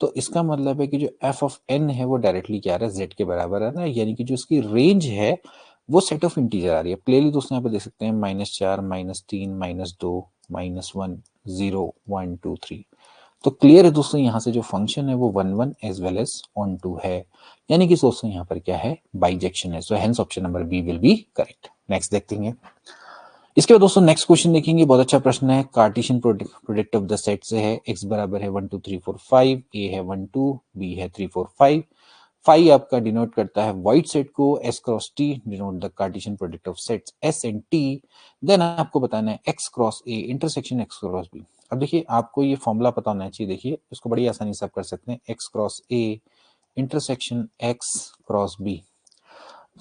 तो इसका मतलब है कि जो एफ ऑफ एन है वो डायरेक्टली क्या आ रहा है, जेड के बराबर आ रहा है, यानी कि जो इसकी रेंज है वो सेट ऑफ इंटीजर आ रही है। क्लियरली दोस्तों यहाँ पे देख सकते हैं माइनस चार, माइनस तीन, माइनस दो, minus one, zero, one, two, three. तो क्लियर है दोस्तों यहाँ से जो फंक्शन है वो one one as well as onto है, यानी कि दोस्तों यहाँ पर क्या है, बाइजेक्शन है। So hence option number B will be correct. Next देखते हैं। इसके बाद दोस्तों नेक्स्ट क्वेश्चन देखेंगे, बहुत अच्छा प्रश्न है। Cartesian product of the set से है, x बराबर है one two three four five, a है वन टू, b है थ्री फोर फाइव। फाइव आपका डिनोट करता है वाइट सेट को, s cross t denote the Cartesian product of sets s and t। Then आपको बताना है x cross a intersection x cross b। अब देखिए आपको ये फॉर्मूला पता होना चाहिए। देखिए इसको बड़ी आसानी से आप कर सकते हैं, x cross a intersection x cross b।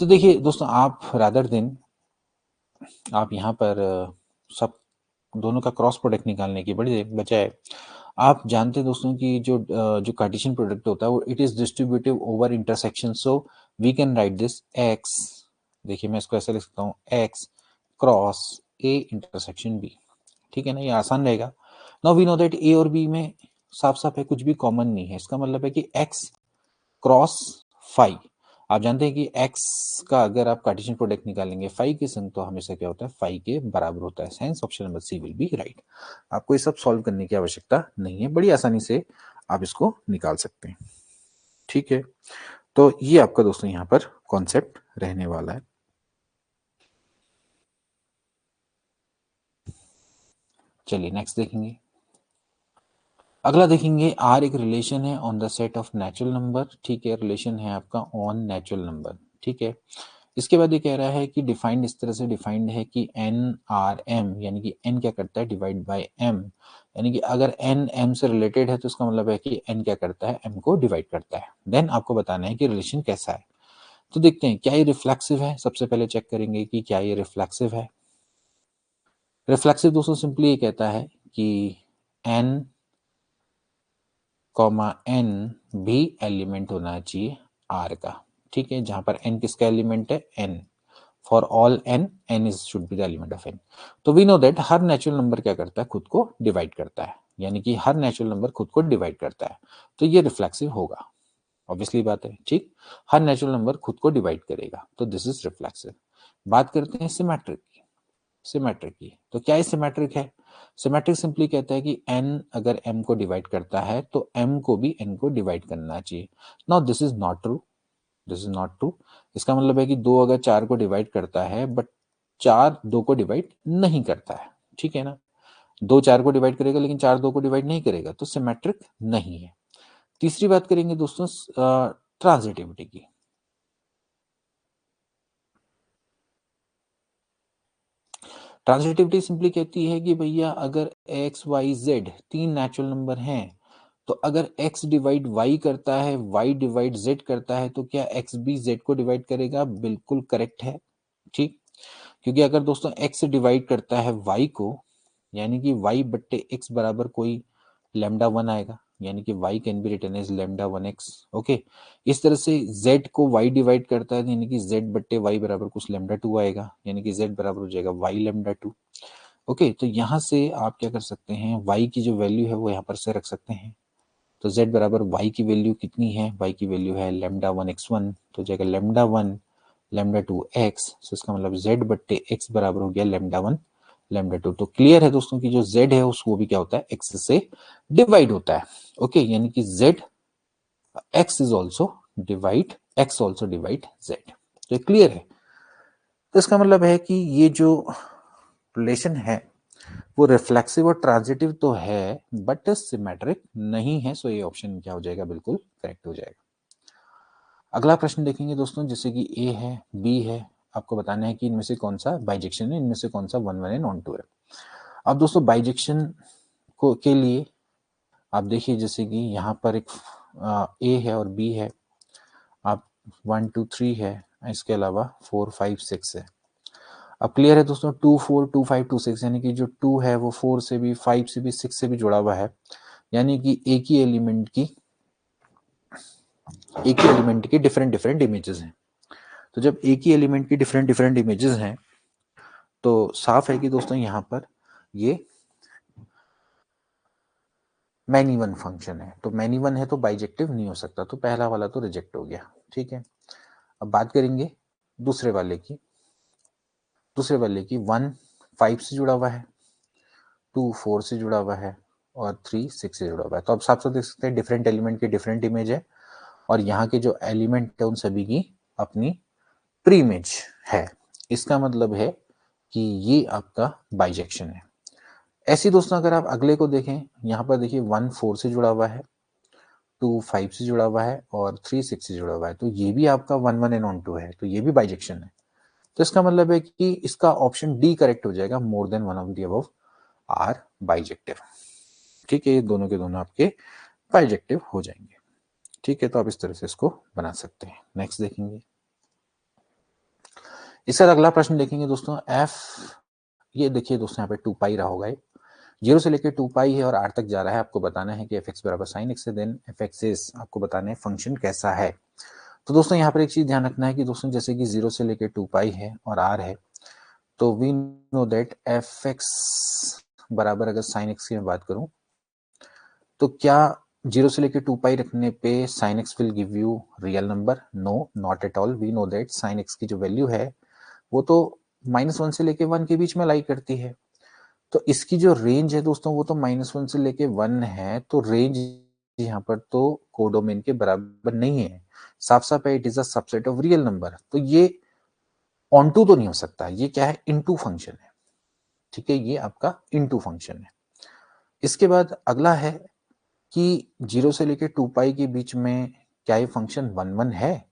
तो देखिए दोस्तों आप रादर दिन आप यहाँ पर सब दोनों का क्रॉस प्रोडक्ट निकालने की बड़ी बजाय आप जानते हैं दोस्तों कि जो कार्टेशियन प्रोडक्ट होता है वो it is distributive over intersection, so we can write this X. देखिए मैं इसको ऐसे लिख सकता हूँ, X cross A intersection B. ठीक है ना, ये आसान रहेगा। Now we know that A और बी में साफ साफ है, कुछ भी कॉमन नहीं है। इसका मतलब है कि एक्स क्रॉस फाइव, आप जानते हैं कि x का अगर आप कार्टेशियन प्रोडक्ट निकालेंगे फाइव के संग तो हमेशा क्या होता है, फाइव के बराबर होता है। Hence option number C will be right. आपको ये सब सॉल्व करने की आवश्यकता नहीं है, बड़ी आसानी से आप इसको निकाल सकते हैं। ठीक है, तो ये आपका दोस्तों यहाँ पर कॉन्सेप्ट रहने वाला है। चलिए नेक्स्ट देखेंगे। अगला देखेंगे, आर एक रिलेशन है on the set of natural number. ठीक है, रिलेशन है आपका ऑन नेचुरल नंबर। ठीक है, इसके बाद ये कह रहा है कि डिफाइंड इस तरह से डिफाइंड है कि एन आर एम, यानी कि एन क्या करता है, डिवाइड बाय एम, यानी कि अगर एन एम से रिलेटेड है तो इसका मतलब है कि एन क्या करता है, एम को डिवाइड करता है। देन आपको बताना है कि रिलेशन कैसा है। तो देखते हैं क्या ये रिफ्लेक्सिव है। सबसे पहले चेक करेंगे कि क्या ये रिफ्लेक्सिव है। रिफ्लेक्सिव दोस्तों सिंपली ये कहता है कि एन कॉमा एन भी एलिमेंट होना चाहिए आर का। ठीक है, जहां पर एन किसका एलिमेंट है, N. For all N, N is should be the element of N. तो वी नो दैट हर नेचुरल नंबर क्या करता है, खुद को डिवाइड करता है, यानी कि हर नेचुरल नंबर खुद को डिवाइड करता है। तो ये रिफ्लेक्सिव होगा, ऑब्वियसली बात है। ठीक, हर नेचुरल नंबर खुद को डिवाइड करेगा, तो दिस इज रिफ्लेक्सिव। बात करते हैं सिमेट्रिक की। सिमेट्रिक की। तो क्या ये सिमेट्रिक है? सिमेट्रिक सिंपली कहता है कि n अगर m को डिवाइड करता है तो m को भी n को डिवाइड करना चाहिए। Now this is not true, this is not true. इसका मतलब है कि 2 अगर 4 को डिवाइड करता है बट 4 2 को डिवाइड नहीं करता है, ठीक है ना। 2 4 को डिवाइड करेगा लेकिन 4 2 को डिवाइड नहीं करेगा, तो सिमेट्रिक नहीं है। तीसरी बात करेंगे दोस्तों ट्रांजिटिविटी की। ट्रांजिटिविटी सिंपली कहती है कि भैया अगर X Y Z 3 natural number हैं तो अगर x डिवाइड y करता है, y डिवाइड z करता है, तो क्या x भी z को डिवाइड करेगा? बिल्कुल करेक्ट है, ठीक। क्योंकि अगर दोस्तों x डिवाइड करता है y को, यानी कि y बट्टे x बराबर कोई लैम्डा 1 आएगा, यानी कि y can be written as lambda 1x। ओके, इस तरह से z को y डिवाइड करता है, यानी कि z बट्टे y बराबर कुछ लैम्डा 2 आएगा, यानी कि z बराबर हो जाएगा y लैम्डा 2। ओके, तो यहाँ से आप क्या कर सकते हैं, y की जो वैल्यू है वो यहाँ पर से रख सकते हैं। तो z बराबर y की वैल्यू कितनी है? y की वैल्यू है लैम्डा 1x1, तो हो जाएगा लैम्डा 1 लैम्डा 2x। सो इसका मतलब z बट्टे x बराबर हो गया लैम्डा 1 लैम्डा 2। तो क्लियर है दोस्तों कि जो z है उसको भी क्या होता है, x से डिवाइड होता है। ओके, यानी कि z x is also divide, x also divide z। तो क्लियर है। तो इसका मतलब है कि ये जो रिलेशन है वो रिफ्लेक्सिव और ट्रांजिटिव तो है बट सिमेट्रिक नहीं है। सो ये ऑप्शन क्या हो जाएगा, बिल्कुल करेक्ट हो जाएगा। अगला प्रश्न देखेंगे दोस्तों, जैसे कि ए है, बी है, आपको बताना है कि इनमें से कौन सा बाइजेक्शन है, इनमें से कौन सा 1 1 एंड ऑन 2 है। अब दोस्तों बाइजेक्शन को के लिए आप देखिए, जैसे कि यहाँ पर एक ए है और बी है, आप 1 2 3 है, इसके अलावा 4 5 6 है। अब क्लियर है दोस्तों, 2 4 2 5 2 6, यानी कि जो 2 है वो 4 से भी 5 से भी 6 से भी जुड़ा हुआ है, यानी कि एक ही एलिमेंट की डिफरेंट डिफरेंट इमेजेस हैं। तो जब एक ही एलिमेंट की डिफरेंट डिफरेंट इमेजेस हैं तो साफ है कि दोस्तों यहाँ पर ये मैनी वन फंक्शन है। तो मैनी वन है तो बाइजेक्टिव नहीं हो सकता, तो पहला वाला तो रिजेक्ट हो गया, ठीक है। अब बात करेंगे दूसरे वाले की। दूसरे वाले की 1 5 से जुड़ा हुआ है, 2 4 से जुड़ा हुआ है और 3 6 से जुड़ा हुआ है। तो आप साफ साफ देख सकते हैं डिफरेंट एलिमेंट की डिफरेंट इमेज है और यहाँ के जो एलिमेंट है उन सभी की अपनी प्री इमेज है। इसका मतलब है कि ये आपका बाइजेक्शन है। ऐसे दोस्तों अगर आप अगले को देखें, यहाँ पर देखिए 1 4 से जुड़ा हुआ है, 2 5 से जुड़ा हुआ है और 3 6 से जुड़ा हुआ है, तो ये भी आपका 1 1 एंड ऑन 2 है, तो ये भी बाइजेक्शन है। तो इसका मतलब है कि इसका ऑप्शन डी करेक्ट हो जाएगा, more than one of the above are bijective. ठीक है, ये दोनों के दोनों आपके बाइजेक्टिव हो जाएंगे। ठीक है, तो आप इस तरह से इसको बना सकते हैं। नेक्स्ट देखेंगे, इसका अगला प्रश्न देखेंगे दोस्तों, एफ, ये देखिए दोस्तों यहाँ पे 2 पाई रहा होगा, 0 से लेकर 2 पाई है और आर तक जा रहा है। आपको बताना है कि एफ एक्स बराबर साइन एक्स है, देन एफ एक्स इज, आपको बताना है फंक्शन कैसा है। तो दोस्तों यहाँ पर एक चीज ध्यान रखना है कि दोस्तों जैसे कि 0 से लेकर 2 पाई है और आर है, तो we know that F X बराबर, अगर साइन एक्स की मैं बात करूं तो क्या 0 से लेकर 2 पाई रखने पे sine X will give you real number? No, not at all. We know that sine X की जो वैल्यू है वो तो -1 से लेके 1 के बीच में लाई करती है। तो इसकी जो रेंज है दोस्तों वो तो -1 से लेके 1 है, तो रेंज यहाँ पर तो कोडोमेन के बराबर नहीं है। साफ साफ है, it is a subset of real number. तो ये ऑनटू तो नहीं हो सकता, ये क्या है, इनटू फंक्शन है। ठीक है, ये आपका इनटू फंक्शन है। इसके बाद अगला है कि 0 से लेके 2 पाई के बीच में क्या ये फंक्शन 1 1 है?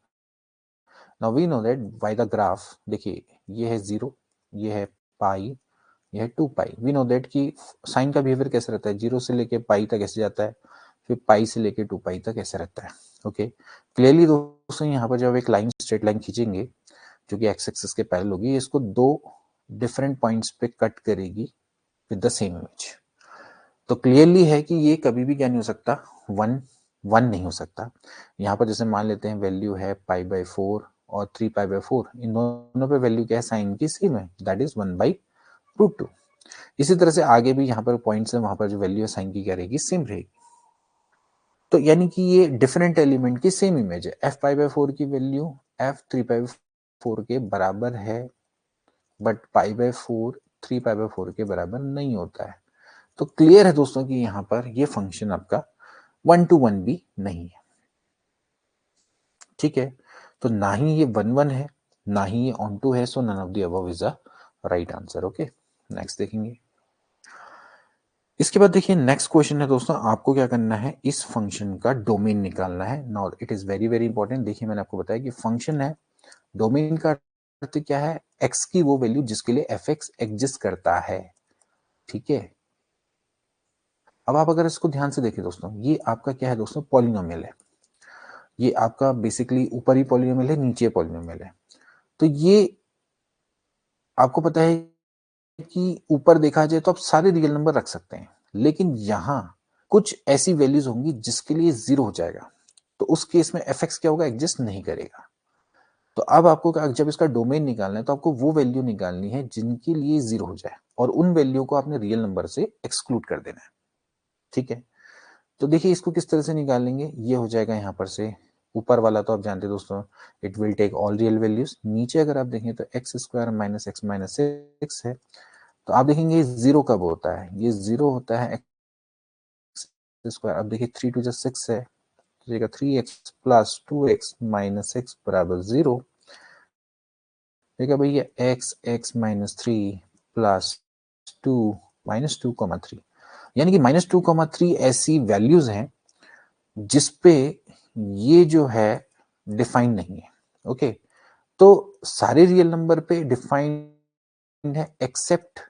Now we know that by the graph, देखिए ये है 0, ये है पाई, ये है 2 पाई। वी नो दैट कि साइन का बिहेवियर कैसे रहता है, 0 से लेके पाई तक ऐसे जाता है, फिर पाई से लेके 2 पाई तक ऐसे रहता है। ओके, क्लियरली दोस्तों यहाँ पर जब एक लाइन, स्ट्रेट लाइन खींचेंगे जो कि एक्स एक्सिस के पैरेलल होगी, इसको 2 डिफरेंट पॉइंट्स पे कट करेगी विद द सेम इमेज। तो क्लियरली है कि ये कभी भी क्या नहीं हो सकता, 1 1 नहीं हो सकता। यहाँ पर जैसे मान लेते हैं वैल्यू है π/4 और 3π/4, इन दोनों पे वैल्यू क्या है, साइन की सेम है, दैट इज 1/√2। इसी तरह से आगे भी यहाँ पर पॉइंट्स है, वहां पर जो वैल्यू है साइन की क्या रहेगी, सेम रहेगी। तो यानी कि ये डिफरेंट एलिमेंट की सेम इमेज है। f π/4 की वैल्यू f 3π/4 के बराबर है, बट π/4 3π/4 के बराबर नहीं होता है। तो क्लियर है दोस्तों कि यहाँ पर ये फंक्शन आपका 1 to 1 भी नहीं है। ठीक है, तो ना ही ये 1 है, ना ही ये ऑन टू है, so none of the above is a right answer. Okay, next देखेंगे। इसके बाद देखिए नेक्स्ट क्वेश्चन है दोस्तों, आपको क्या करना है, इस फंक्शन का डोमेन निकालना है। Now it is very very important. देखिए मैंने आपको बताया कि फंक्शन है, डोमेन का अर्थ क्या है, एक्स की वो वैल्यू जिसके लिए एफ एक्स एग्जिस्ट करता है। ठीक है, अब आप अगर इसको ध्यान से देखें दोस्तों, ये आपका क्या है दोस्तों, पॉलिनोमियल है। ये आपका बेसिकली ऊपर ही पॉलिनोमियल है, नीचे पॉलिनोमियल है। तो ये आपको पता है कि ऊपर देखा जाए तो आप सारे रियल नंबर रख सकते हैं, लेकिन यहां कुछ ऐसी वैल्यूज होंगी जिसके लिए 0 हो जाएगा, तो उस केस में एफ एक्स क्या होगा, एग्जिस्ट नहीं करेगा। तो अब आपको जब इसका डोमेन निकालना है तो आपको वो वैल्यू निकालनी है जिनके लिए 0 हो जाए, और उन वैल्यू को आपने रियल नंबर से एक्सक्लूड कर देना है। ठीक है, तो देखिए इसको किस तरह से निकालेंगे। ये हो जाएगा यहाँ पर से, ऊपर वाला तो आप जानते हैं दोस्तों, it will take all real values. नीचे अगर आप देखें तो X square minus X minus 6 है, तो आप देखेंगे 0 कब होता है, ये 0 होता है एक्स स्क्वायर। अब देखिए 3 2 6 है, तो 3x प्लस 2x माइनस 6 बराबर 0। देखिए भैया x x minus 3 plus 2 minus 2,3, यानी कि माइनस 2,3 ऐसी वैल्यूज हैं जिसपे ये जो है डिफाइन नहीं है। ओके, तो सारे रियल नंबर पे डिफाइंड है एक्सेप्ट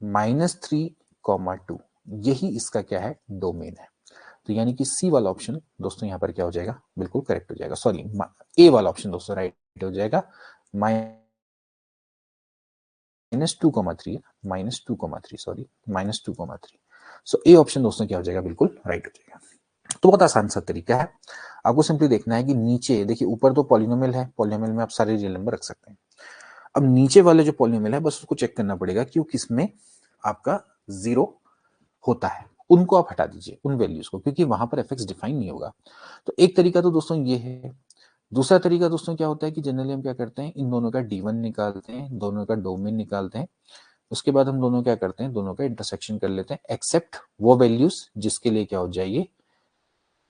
-3,2, यही इसका क्या है, डोमेन है। तो यानी कि सी वाला ऑप्शन दोस्तों यहाँ पर क्या हो जाएगा, बिल्कुल करेक्ट हो जाएगा। सॉरी, ए वाला ऑप्शन दोस्तों राइट हो जाएगा, -2,3 सॉरी -2,3। सो ए ऑप्शन दोस्तों क्या हो जाएगा, बिल्कुल राइट हो जाएगा। तो बहुत आसान सा तरीका है, आपको सिंपली देखना है कि नीचे देखिए, ऊपर तो पॉलिनोमियल है, पॉलिनोमियल में आप सारे रियल नंबर रख सकते हैं। अब नीचे वाले जो पॉलिनोमियल है, बस उसको चेक करना पड़ेगा कि किसमें आपका 0 होता है, उनको आप हटा दीजिए, उन वैल्यूज को, क्योंकि वहां पर एफ एक्स डिफाइन नहीं होगा। तो एक तरीका तो दोस्तों ये है। दूसरा तरीका दोस्तों क्या होता है कि जनरली हम क्या करते हैं, इन दोनों का D1 निकालते हैं, दोनों का डोमेन निकालते हैं, उसके बाद हम दोनों क्या करते हैं, दोनों का इंटरसेक्शन कर लेते हैं, एक्सेप्ट वो वैल्यूज जिसके लिए क्या हो जाए,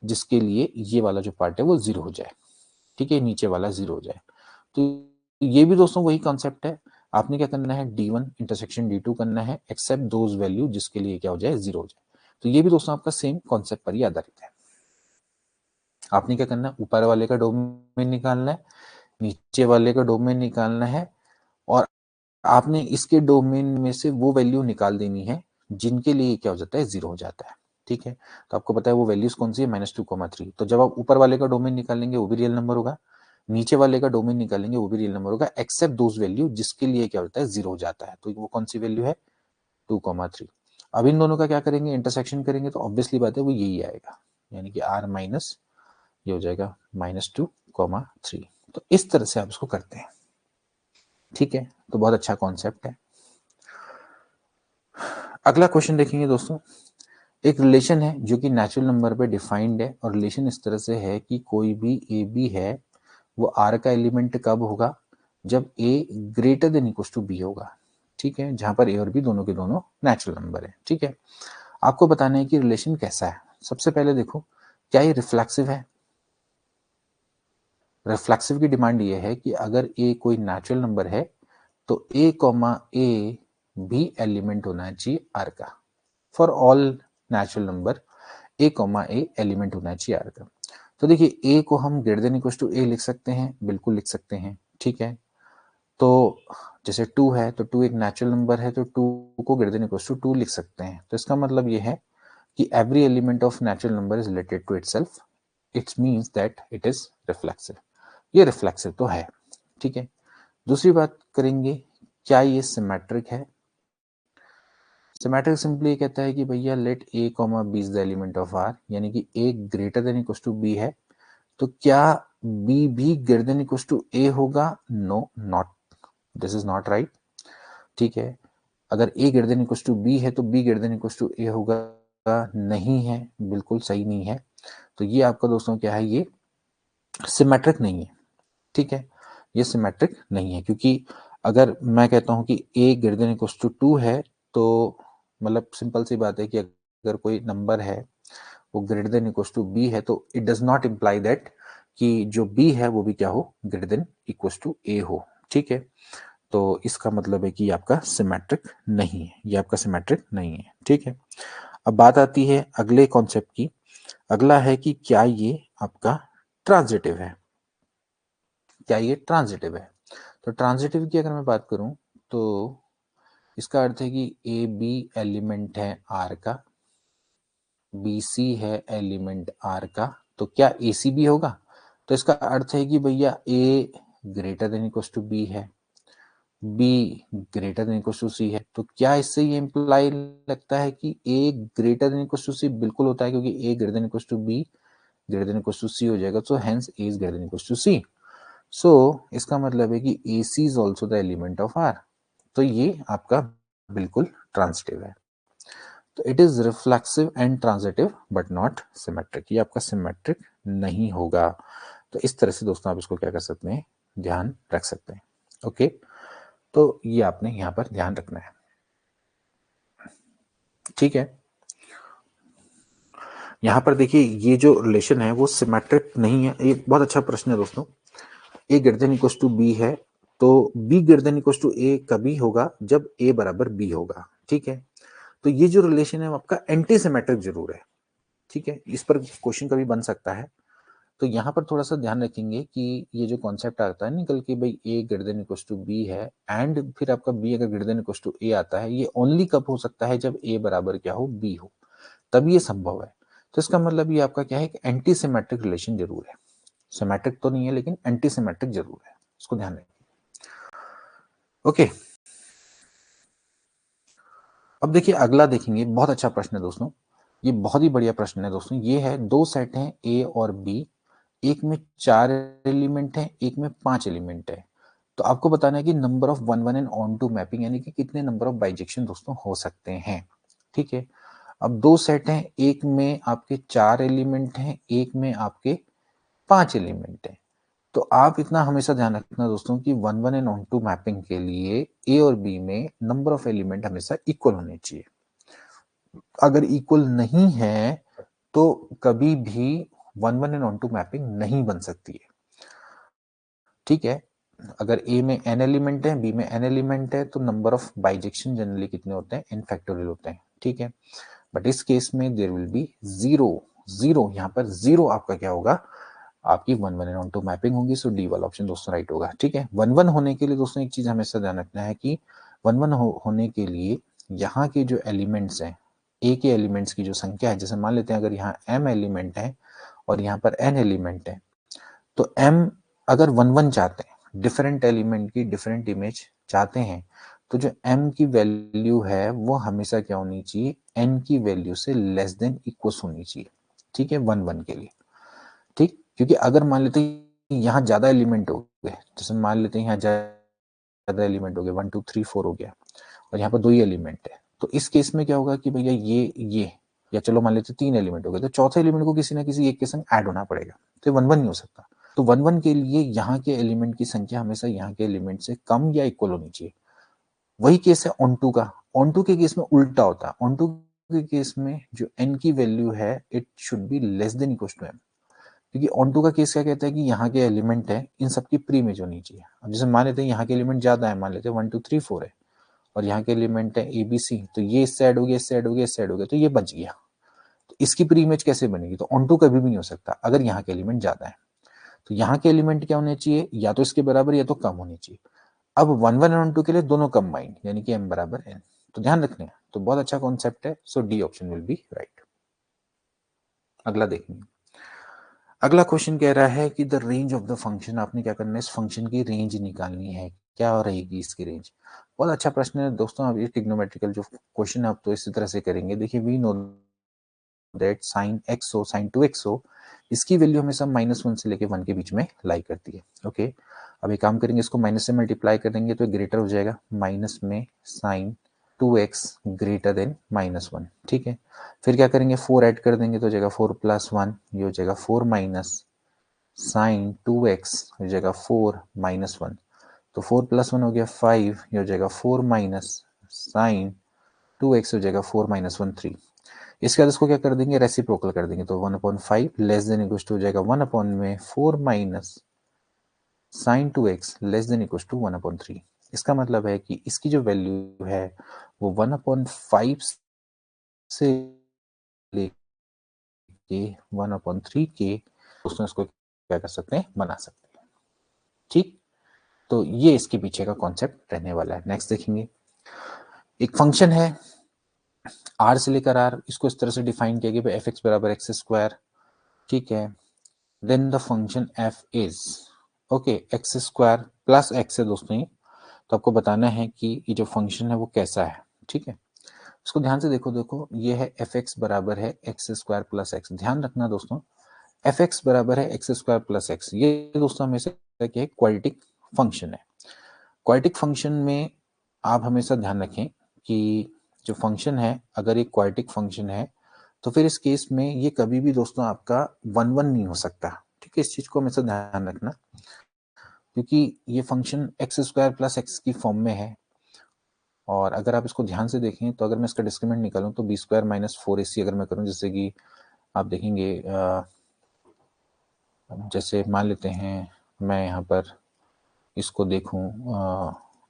जिसके लिए ये वाला जो पार्ट है वो 0 हो जाए। ठीक है, नीचे वाला 0 हो जाए। तो ये भी दोस्तों वही कॉन्सेप्ट है, आपने क्या करना है, D1 इंटरसेक्शन D2 करना है, एक्सेप्ट दोज वैल्यू जिसके लिए क्या हो जाए, 0 हो जाए। तो ये भी दोस्तों आपका सेम कॉन्सेप्ट पर ही आधारित है। आपने क्या करना है, ऊपर वाले का डोमेन निकालना है, नीचे वाले का डोमेन निकालना है, और आपने इसके डोमेन में से वो वैल्यू निकाल देनी है जिनके लिए क्या हो जाता है, 0 हो जाता है। ठीक है, तो आपको पता है वो वैल्यूज कौन सी है, -2,3। तो जब आप ऊपर वाले का डोमेन निकालेंगे वो भी रियल नंबर होगा, नीचे वाले का डोमेन निकालेंगे वो भी रियल नंबर होगा, एक्सेप्ट दोज वैल्यू जिसके लिए क्या होता है, 0 हो जाता है। तो वो कौन सी वैल्यू है, 2,3। अब इन दोनों का क्या करेंगे, इंटरसेक्शन करेंगे, तो ऑब्वियसली बात है वो यही आएगा, यानी कि r माइनस ये हो जाएगा -2,3। तो इस तरह से आप इसको करते हैं। ठीक है, तो बहुत अच्छा कॉन्सेप्ट है। अगला क्वेश्चन देखेंगे दोस्तों, एक रिलेशन है जो कि नेचुरल नंबर पे डिफाइंड है, और रिलेशन इस तरह से है कि कोई भी ए बी है वो आर का एलिमेंट कब होगा, जब A greater than equal to B होगा। ठीक है, जहां पर ए और बी दोनों के दोनों नेचुरल नंबर है। ठीक है, आपको बताना है कि रिलेशन कैसा है। सबसे पहले देखो, क्या ये रिफ्लेक्सिव है। रिफ्लेक्सिव की डिमांड ये है कि अगर ए कोई नेचुरल नंबर है तो ए कॉमा ए भी एलिमेंट होना चाहिए आर का। For all natural number A comma A element होना चाहिए आर का। तो देखिए ए को हम ग्रेटर देन इक्वल टू ए लिख सकते हैं, बिल्कुल लिख सकते हैं। ठीक है, तो जैसे 2 है तो 2 एक नेचुरल नंबर है, तो 2 को ग्रेटर देन इक्वल टू 2 लिख सकते हैं। तो इसका मतलब ये है कि every element of natural number is related to itself, it means that it is reflexive. ये रिफ्लेक्सिव तो है। ठीक है, दूसरी बात करेंगे, क्या ये सिमेट्रिक है। सिमेट्रिक सिंपली कहता है कि भैया let A comma B is the element of R, यानी कि A greater than equal to B है, तो क्या बी भी greater than equal to A होगा, no not, this is not right. ठीक है, अगर A greater than equal to B है तो B greater than equal to A होगा, नहीं है, बिल्कुल सही नहीं है। तो ये आपका दोस्तों क्या है, ये सिमेट्रिक नहीं है। ठीक है, ये सिमेट्रिक नहीं है, क्योंकि अगर मैं कहता हूं कि a greater than equal to 2 है, तो मतलब सिंपल सी बात है कि अगर कोई नंबर है वो greater than equal to b है, तो it does not imply that कि जो b है वो भी क्या हो, greater than equal to a हो। ठीक है, तो इसका मतलब है कि ये आपका सिमेट्रिक नहीं है, ये आपका सिमेट्रिक नहीं है। ठीक है, अब बात आती है अगले कॉन्सेप्ट की। अगला है कि क्या ये आपका ट्रांजिटिव है, क्या ये ट्रांजिटिव है। तो ट्रांजिटिव की अगर मैं बात करूं तो इसका अर्थ है कि ए बी एलिमेंट है आर का, बी सी है एलिमेंट आर का, तो क्या ए सी बी होगा। तो इसका अर्थ है कि भैया A greater than equal to B है, B greater than equal to C है। तो क्या इससे ये इंप्लाई लगता है कि A greater than equal to C, बिल्कुल होता है, क्योंकि A greater than equal to B greater than equal to C हो जाएगा, so hence A is greater than equal to C. So इसका मतलब है कि A C is also the element of R. तो ये आपका बिल्कुल ट्रांजिटिव है। तो it is reflexive and transitive but not symmetric, ये आपका सिमेट्रिक नहीं होगा। तो इस तरह से दोस्तों आप इसको क्या कर सकते हैं, ध्यान रख सकते हैं। ओके, तो ये आपने यहां पर ध्यान रखना है। ठीक है, यहां पर देखिए ये जो रिलेशन है वो सिमेट्रिक नहीं है। ये बहुत अच्छा प्रश्न है दोस्तों। A greater than equal to B है, तो B greater than equal to A कभी होगा जब ए बराबर बी होगा। ठीक है, तो ये जो रिलेशन है वो आपका एंटी सिमेट्रिक जरूर है। ठीक है, इस पर क्वेश्चन कभी बन सकता है। तो यहाँ पर थोड़ा सा ध्यान रखेंगे कि ये जो कॉन्सेप्ट आता है निकल के भाई A greater than equal to B है एंड फिर आपका बी अगर greater than equal to A आता है, ये ओनली कब हो सकता है, जब ए बराबर क्या हो, बी हो, तब ये संभव है। तो इसका मतलब ये आपका क्या है, एक एंटी सिमेट्रिक रिलेशन जरूर है। सिमेट्रिक तो नहीं है लेकिन एंटी सिमेट्रिक जरूर है, इसको ध्यान रखें। ओके, अब देखिए अगला देखेंगे, बहुत अच्छा प्रश्न है दोस्तों, ये बहुत ही बढ़िया प्रश्न है दोस्तों। ये है दो सेट हैं ए और बी, एक में 4 एलिमेंट है, एक में 5 एलिमेंट है। तो आपको बताना है कि number of one one and onto mapping, यानी कि कितने नंबर ऑफ बाइजेक्शन दोस्तों हो सकते हैं। ठीक है, अब दो सेट हैं, एक में आपके 4 एलिमेंट हैं, एक में आपके 5 एलिमेंट हैं। तो आप इतना हमेशा ध्यान रखना दोस्तों कि one one and onto mapping के लिए ए और बी में नंबर ऑफ एलिमेंट हमेशा इक्वल होने चाहिए। अगर इक्वल नहीं है तो कभी भी one one and onto mapping नहीं बन सकती है। ठीक है, अगर ए में n एलिमेंट है, बी में n एलिमेंट है, तो नंबर ऑफ बाइजेक्शन जनरली कितने होते हैं, n फैक्टोरियल होते हैं। ठीक है, बट इस केस में there will be zero, zero यहाँ पर जीरो आपका क्या होगा, आपकी one one and onto mapping होगी। सो डी वाला ऑप्शन दोस्तों राइट होगा। ठीक है, वन वन होने के लिए दोस्तों एक चीज हमेशा ध्यान रखना है कि वन वन होने के लिए यहाँ के जो एलिमेंट्स हैं, ए के एलिमेंट्स की जो संख्या है, जैसे मान लेते हैं अगर यहाँ m एलिमेंट है और यहाँ पर n एलिमेंट है, तो m अगर वन वन चाहते हैं, डिफरेंट एलिमेंट की डिफरेंट इमेज चाहते हैं, तो जो m की वैल्यू है वो हमेशा क्या होनी चाहिए, n की वैल्यू से लेस देन इक्वल होनी चाहिए। ठीक है, वन वन के लिए। ठीक, क्योंकि अगर मान लेते हैं यहाँ ज्यादा एलिमेंट हो गए, जैसे मान लेते हैं यहाँ ज्यादा एलिमेंट हो गए, 1 2 3 4 हो गया, और यहाँ पर दो ही एलिमेंट है, तो इस केस में क्या होगा कि भैया ये या चलो मान लेते 3 एलिमेंट हो गए, तो चौथे एलिमेंट को किसी ना किसी एक के संग ऐड होना पड़ेगा, तो वन वन नहीं हो सकता। तो वन वन के लिए यहाँ के एलिमेंट की संख्या हमेशा यहाँ के एलिमेंट से कम या इक्वल होनी चाहिए। वही केस है ऑन टू का। ऑन टू के केस में उल्टा होता है, ऑन टू के केस में जो n की वैल्यू है it should be less than equal to m, क्योंकि ऑन टू का केस क्या कहता है कि यहाँ के एलिमेंट है इन सबकी प्री इमेज होनी चाहिए। अब जैसे मान लेते हैं यहाँ के एलिमेंट ज्यादा है, मान लेते हैं 1 2 3 4 है, और यहाँ के एलिमेंट है ए बी सी, तो ये इससे ऐड हो गया, इससे ऐड हो गया, इससे ऐड हो गया, तो ये बच गया। तो इसकी प्री इमेज कैसे बनेगी, तो ऑन टू कभी भी नहीं हो सकता अगर यहाँ के एलिमेंट ज्यादा है। तो यहाँ के एलिमेंट क्या होने चाहिए, या तो इसके बराबर या तो कम होने चाहिए। अब वन वन एंड टू के लिए दोनों कंबाइंड, यानी कि m बराबर n, तो ध्यान रखने हैं। तो बहुत अच्छा कॉन्सेप्ट है, so D option will be right. अगला देखेंगे, अगला क्वेश्चन कह रहा है कि the range of the function, आपने क्या करना है, इस फंक्शन की रेंज निकालनी है, क्या रहेगी इसकी रेंज। बहुत अच्छा प्रश्न है दोस्तों। अब ये ट्रिग्नोमेट्रिकल जो क्वेश्चन है आप तो इसी तरह से करेंगे। देखिए we know that sine X हो, साइन 2x हो, इसकी वैल्यू हमेशा -1 से लेके 1 के बीच में लाई करती है। ओके, अब एक काम करेंगे, इसको माइनस से मल्टीप्लाई करेंगे तो ग्रेटर हो जाएगा, माइनस में साइन 2x ग्रेटर देन -1। ठीक है, फिर क्या करेंगे, 4 ऐड कर देंगे तो हो जाएगा 4 + 1, ये हो जाएगा 4 माइनस साइन 2x हो जाएगा 4 - 1। तो 4 + 1 हो गया 5, ये हो जाएगा 4 माइनस साइन 2x हो जाएगा 4 - 1 3। इसके बाद इसको क्या कर देंगे, रेसिप्रोकल कर देंगे, तो 1/5 लेस देन इक्वल टू हो जाएगा 1 में 4 minus sine 2x less than equal to 1/3। इसका मतलब है कि इसकी जो वैल्यू है वो 1/5 से लेके 1/3 के दोस्तों इसको क्या कर सकते हैं, बना सकते हैं। ठीक, तो ये इसके पीछे का कॉन्सेप्ट रहने वाला है। नेक्स्ट देखेंगे, एक फंक्शन है r से लेकर r, इसको इस तरह से डिफाइन किया गया एफ एक्स बराबर एक्स स्क्वायर। ठीक है, then the function f is okay X square plus X है दोस्तों ये, तो आपको बताना है कि ये जो फंक्शन है वो कैसा है। ठीक है, इसको ध्यान से देखो ये है एफ एक्स बराबर है एक्स स्क्वायर प्लस एक्स। ध्यान रखना दोस्तों, एफ एक्स बराबर है एक्स स्क्वायर प्लस एक्स, ये दोस्तों हमेशा क्या है, क्वाड्रेटिक फंक्शन है। क्वाड्रेटिक फंक्शन में आप हमेशा ध्यान रखें कि जो फंक्शन है, अगर एक क्वाड्रेटिक फंक्शन है तो फिर इस केस में ये कभी भी दोस्तों आपका 1 1 नहीं हो सकता। ठीक है, इस चीज को हमेशा ध्यान रखना, क्योंकि ये function x square plus x की फॉर्म में है। और अगर आप इसको ध्यान से देखें तो अगर मैं इसका डिस्क्रिमिनेंट निकालूं तो बी स्क्वायर माइनस 4ac अगर मैं करूं, जैसे कि आप देखेंगे जैसे मान लेते हैं मैं यहाँ पर इसको देखूं,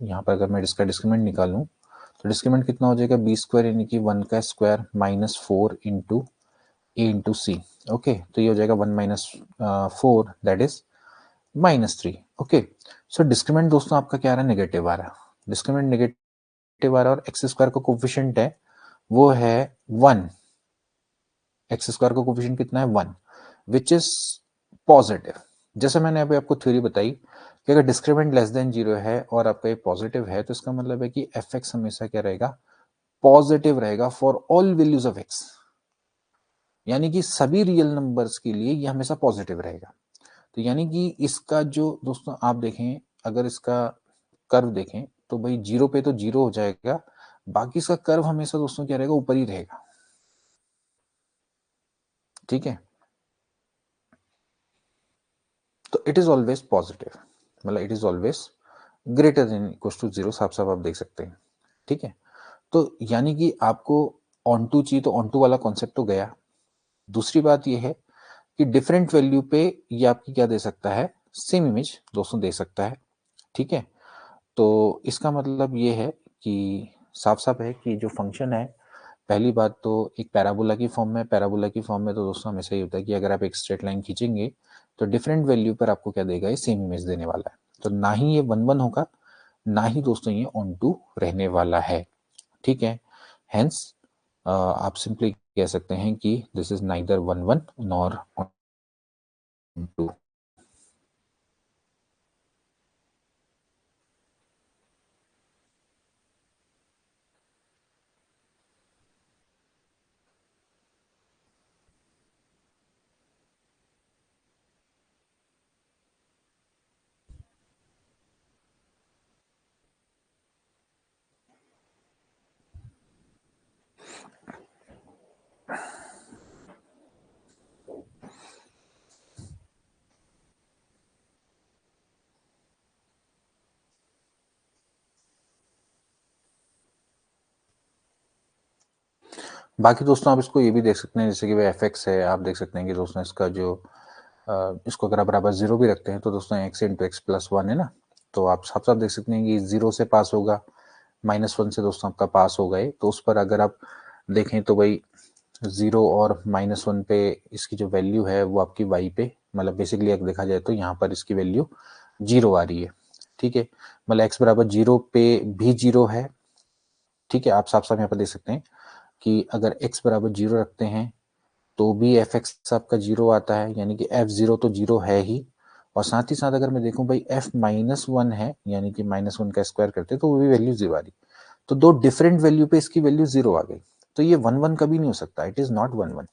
यहाँ पर अगर मैं इसका डिस्क्रिमिनेंट निकालूं तो डिस्क्रिमिनेंट कितना हो जाएगा, बी स्क्वायर यानी कि 1 का स्क्वायर माइनस 4 इंटू ए इंटू सी। ओके, तो ये हो जाएगा 1 - 4 that is -3। Okay, so discriminant दोस्तों आपका क्या आ रहा है, नेगेटिव आ रहा है। डिस्क्रिमिनेंट नेगेटिव आ रहा है और एक्स स्क्वायर का कोफिशिएंट है वो है 1। एक्स स्क्वायर का कोफिशिएंट कितना है, 1, विच इज पॉजिटिव। जैसे मैंने अभी आपको थ्योरी बताई कि अगर डिस्क्रिमिनेंट लेस देन 0 है और आपका ये पॉजिटिव है तो इसका मतलब है कि एफ एक्स हमेशा क्या रहेगा, पॉजिटिव रहेगा for all values of x, यानी कि सभी रियल नंबर्स के लिए ये हमेशा पॉजिटिव रहेगा। तो यानी कि इसका जो दोस्तों आप देखें, अगर इसका कर्व देखें तो भाई 0 पे तो 0 हो जाएगा, बाकी इसका कर्व हमेशा दोस्तों क्या रहेगा, ऊपर ही रहेगा। ठीक है, तो इट इज ऑलवेज पॉजिटिव, मतलब it is always greater than equal to 0, साफ साफ आप देख सकते हैं। ठीक है, तो यानी कि आपको ऑन टू चाहिए तो ऑन टू वाला कॉन्सेप्ट तो गया। दूसरी बात ये है कि डिफरेंट वैल्यू पे ये आपकी क्या दे सकता है, सेम इमेज दोस्तों दे सकता है। ठीक है, तो इसका मतलब ये है कि साफ साफ है कि जो फंक्शन है, पहली बात तो एक पैराबोला की फॉर्म में, पैराबोला की फॉर्म में तो दोस्तों हमेशा ही होता है कि अगर आप एक स्ट्रेट लाइन खींचेंगे तो डिफरेंट वैल्यू पर आपको क्या देगा, ये सेम इमेज देने वाला है। तो ना ही ये 1 1 होगा, ना ही दोस्तों ये ऑन टू रहने वाला है। ठीक है, हेंस आप सिंपली कह सकते हैं कि this is neither 1 1 nor onto. बाकी दोस्तों आप इसको ये भी देख सकते हैं, जैसे कि एफ एक्स है, आप देख सकते हैं कि दोस्तों इसका जो इसको अगर आप बराबर 0 भी रखते हैं तो दोस्तों एक्स इंटू एक्स प्लस 1 है ना, तो आप साफ साफ देख सकते हैं कि 0 से पास होगा, -1 से दोस्तों आपका पास हो गए। तो उस पर अगर आप देखें तो भाई 0 और -1 पे इसकी जो वैल्यू है वो आपकी y पे, मतलब बेसिकली अगर देखा जाए तो यहाँ पर इसकी वैल्यू 0 आ रही है। ठीक है, मतलब x बराबर 0 पे भी 0 है। ठीक है, आप साफ साफ यहाँ पर देख सकते हैं कि अगर x बराबर 0 रखते हैं तो भी एफ एक्स आपका 0 आता है, यानी कि f0 तो 0 है ही। और साथ ही साथ अगर मैं देखूं भाई f-1 है, यानी कि -1 का स्क्वायर करते तो वो भी वैल्यू 0 आ रही। तो दो डिफरेंट वैल्यू पे इसकी वैल्यू 0 आ गई, तो ये 1 1 कभी नहीं हो सकता। इट इज नॉट 1 1,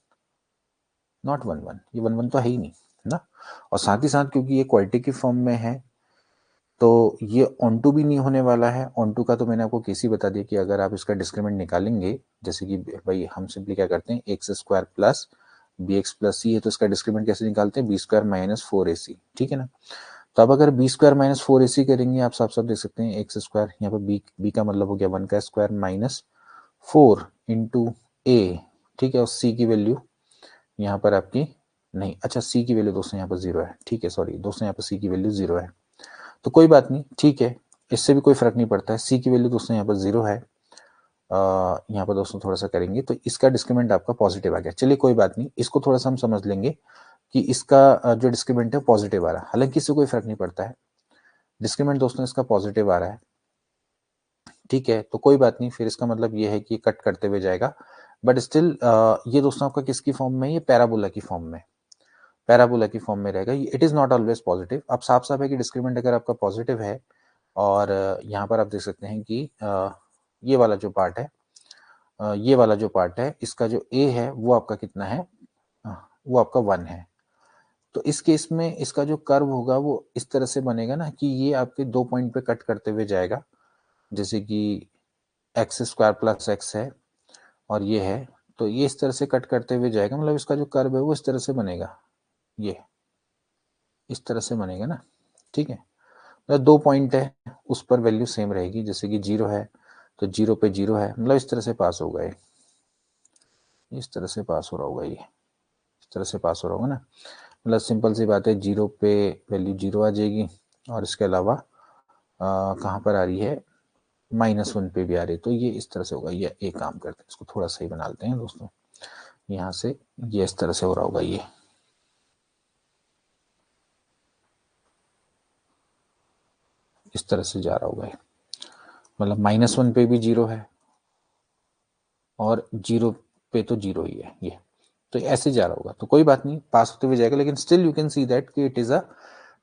नॉट 1 1, ये 1 1 तो है ही नहीं ना। और साथ ही साथ क्योंकि ये क्वालिटी की फॉर्म में है तो ये ऑन टू भी नहीं होने वाला है। ऑन टू का तो मैंने आपको केस ही बता दिया कि अगर आप इसका डिस्क्रिमिनेंट निकालेंगे, जैसे कि भाई हम सिंपली क्या करते हैं, x square plus B x plus c है, तो इसका डिस्क्रिमिनेंट कैसे निकालते हैं, बी स्क्वायर माइनस 4ac। ठीक है ना, तो अब अगर बी स्क्वायर माइनस 4ac करेंगे, आप साफ साफ देख सकते हैं एक्स स्क्वायर, यहाँ पर बी का मतलब हो गया 1 का स्क्वायर माइनस 4 इंटू ए, ठीक है, और सी की वैल्यू यहाँ पर आपकी नहीं, अच्छा सी की वैल्यू दोस्तों यहाँ पर 0 है, ठीक है, सॉरी दोस्तों यहाँ पर सी की वैल्यू 0 है, तो कोई बात नहीं, ठीक है, इससे भी कोई फर्क नहीं पड़ता है। सी की वैल्यू दोस्तों यहाँ पर 0 है, यहाँ पर दोस्तों थोड़ा सा करेंगे तो इसका डिस्क्रिमिनेंट आपका पॉजिटिव आ गया। चलिए कोई बात नहीं, इसको थोड़ा सा हम समझ लेंगे कि इसका जो डिस्क्रिमिनेंट है पॉजिटिव आ रहा है, हालांकि इससे कोई फर्क नहीं पड़ता है, डिस्क्रिमिनेंट दोस्तों इसका पॉजिटिव आ रहा है, ठीक है, तो कोई बात नहीं, फिर इसका मतलब ये है कि कट करते हुए जाएगा, बट स्टिल ये दोस्तों आपका किसकी फॉर्म में, ये पैराबोला की फॉर्म में, पैराबोला की फॉर्म में रहेगा। It is not always positive. अब साफ साफ है कि डिस्क्रिमिनेंट अगर आपका पॉजिटिव है, और यहाँ पर आप देख सकते हैं कि ये वाला जो पार्ट है, ये वाला जो पार्ट है, इसका जो ए है वो आपका कितना है, वो आपका 1 है। तो इस केस में इसका जो कर्व होगा वो इस तरह से बनेगा ना कि ये आपके 2 पॉइंट पे कट करते हुए जाएगा, जैसे कि एक्स स्क्वायर प्लस एक्स है और ये है, तो ये इस तरह से कट करते हुए जाएगा, मतलब इसका जो कर्व है वो इस तरह से बनेगा, ये इस तरह से बनेगा ना, ठीक है, मतलब 2 पॉइंट है उस पर वैल्यू सेम रहेगी, जैसे कि 0 है तो 0 पे 0 है, मतलब इस तरह से पास होगा ये, इस तरह से पास हो रहा होगा, ये इस तरह से पास हो रहा होगा ना, मतलब सिंपल सी बात है, 0 पे वैल्यू 0 आ जाएगी, और इसके अलावा कहाँ पर आ रही है, -1 पे भी आ रही है, तो ये इस तरह से होगा। ये एक काम करते हैं, इसको थोड़ा सही बना लेते हैं दोस्तों, यहाँ से ये इस तरह से हो रहा होगा, ये इस तरह से जा रहा होगा, मतलब -1 पे भी 0 है और 0 पे तो 0 ही है, ये तो ऐसे जा रहा होगा, तो कोई बात नहीं, पास होते हुए जाएगा, लेकिन still you can see that कि इट इज अ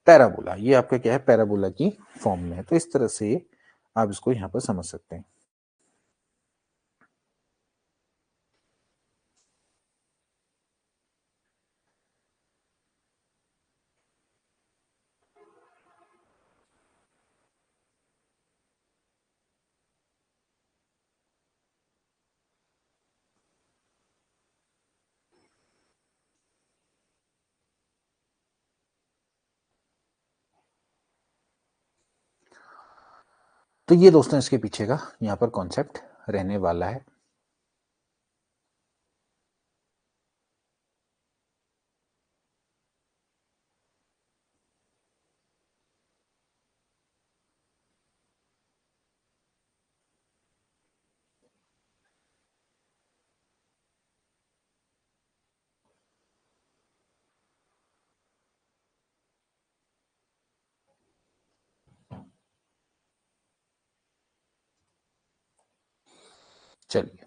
पैराबोला, ये आपका क्या है, पैराबोला की फॉर्म में है, तो इस तरह से आप इसको यहाँ पर समझ सकते हैं। तो ये दोस्तों इसके पीछे का यहाँ पर कॉन्सेप्ट रहने वाला है। चलिए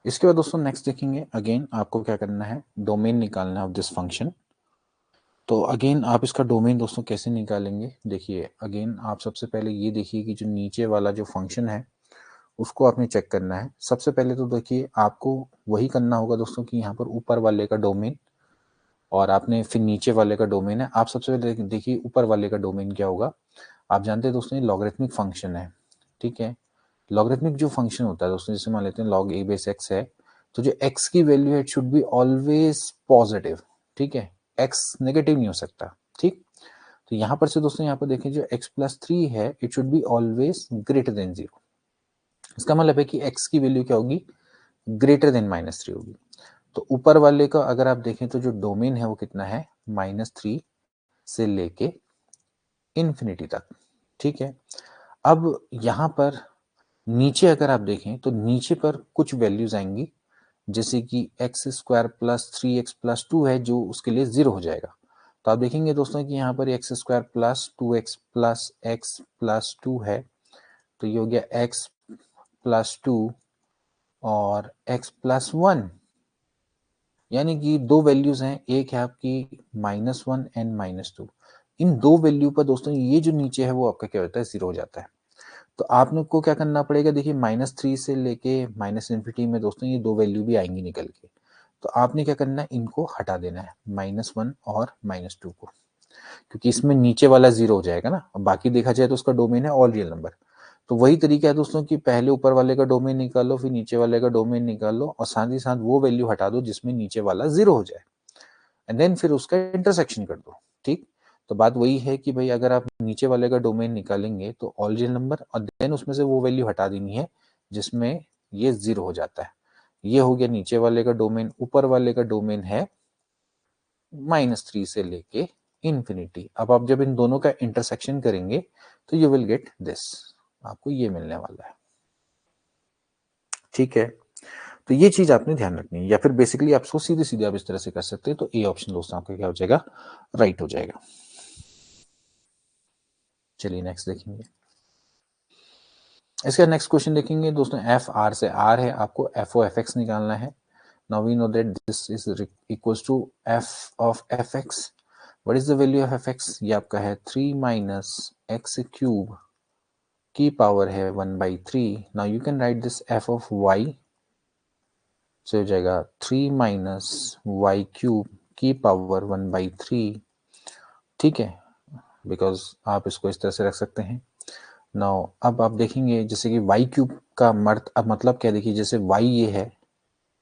इसके बाद दोस्तों नेक्स्ट देखेंगे, अगेन आपको क्या करना है, डोमेन निकालना है ऑफ दिस फंक्शन। तो अगेन आप इसका डोमेन दोस्तों कैसे निकालेंगे, देखिए अगेन आप सबसे पहले ये देखिए कि जो नीचे वाला जो फंक्शन है उसको आपने चेक करना है। सबसे पहले तो देखिए आपको वही करना होगा दोस्तों कि यहाँ पर ऊपर वाले का डोमेन और आपने फिर नीचे वाले का डोमेन है। आप सबसे पहले देखिए ऊपर वाले का डोमेन क्या होगा, आप जानते हैं दोस्तों ये लॉगरिथमिक फंक्शन है, ठीक है, लॉगरिथमिक जो फंक्शन होता है दोस्तों, जैसे मान लेते हैं log a बेस x है, तो जो x की वैल्यू है it should be always positive, ठीक है, x नेगेटिव नहीं हो सकता, ठीक। तो यहाँ पर से दोस्तों यहाँ पर देखें जो x प्लस 3 है it should be always greater than 0, इसका मतलब है कि x की वैल्यू क्या होगी, ग्रेटर देन -3 होगी। तो ऊपर वाले का अगर आप देखें तो जो डोमेन है वो कितना है, -3 से लेके इन्फिनिटी तक, ठीक है। अब यहाँ पर नीचे अगर आप देखें तो नीचे पर कुछ वैल्यूज आएंगी, जैसे कि X square plus 3x plus 2 है जो उसके लिए 0 हो जाएगा। तो आप देखेंगे दोस्तों कि यहाँ पर x square plus 2x plus x plus 2 है, तो ये हो गया x प्लस 2 और x प्लस 1, यानी कि दो वैल्यूज हैं, एक है आपकी -1 एंड -2। इन दो वैल्यू पर दोस्तों ये जो नीचे है वो आपका क्या होता है, 0 हो जाता है। तो आपने को क्या करना पड़ेगा, देखिए -3 से लेके -इन्फिनिटी में दोस्तों ये दो वैल्यू भी आएंगी निकल के, तो आपने क्या करना है, इनको हटा देना है, -1 और -2 को, क्योंकि इसमें नीचे वाला 0 हो जाएगा ना। अब बाकी देखा जाए तो उसका डोमेन है ऑल रियल नंबर, तो वही तरीका है दोस्तों कि पहले ऊपर वाले का डोमेन निकालो, फिर नीचे वाले का डोमेन निकालो, और साथ ही साथ वो वैल्यू हटा दो जिसमें नीचे वाला 0 हो जाए, एंड देन फिर उसका इंटरसेक्शन कर दो, ठीक। तो बात वही है कि भाई अगर आप नीचे वाले का डोमेन निकालेंगे तो ऑल रियल नंबर और देन उसमें से वो वैल्यू हटा देनी है जिसमें ये 0 हो जाता है। ये हो गया नीचे वाले का डोमेन। ऊपर वाले का डोमेन है -3 से लेके इंफिनिटी। अब आप जब इन दोनों का इंटरसेक्शन करेंगे तो यू विल गेट दिस, आपको ये मिलने वाला है। ठीक है, तो ये चीज आपने ध्यान रखनी है। या फिर बेसिकली आपको सीधे सीधे आप इस तरह से कर सकते हैं। तो ए ऑप्शन दोस्तों आपका क्या हो जाएगा, राइट हो जाएगा। चलिए नेक्स्ट देखेंगे। इसका नेक्स्ट क्वेश्चन देखेंगे दोस्तों। एफ आर से आर है, आपको एफ ओ एफ एक्स निकालना है। Now we know that this is equals to F of F X. What is the value of F X? ये आपका है 3 माइनस एक्स क्यूब की पावर है 1/3। Now you can write this F of Y, so हो जाएगा 3 minus Y cube की power 1/3। ठीक है, बिकॉज आप इसको इस तरह से रख सकते हैं। नाउ अब आप देखेंगे जैसे कि वाई क्यूब का अब मतलब क्या, देखिए जैसे वाई ये है,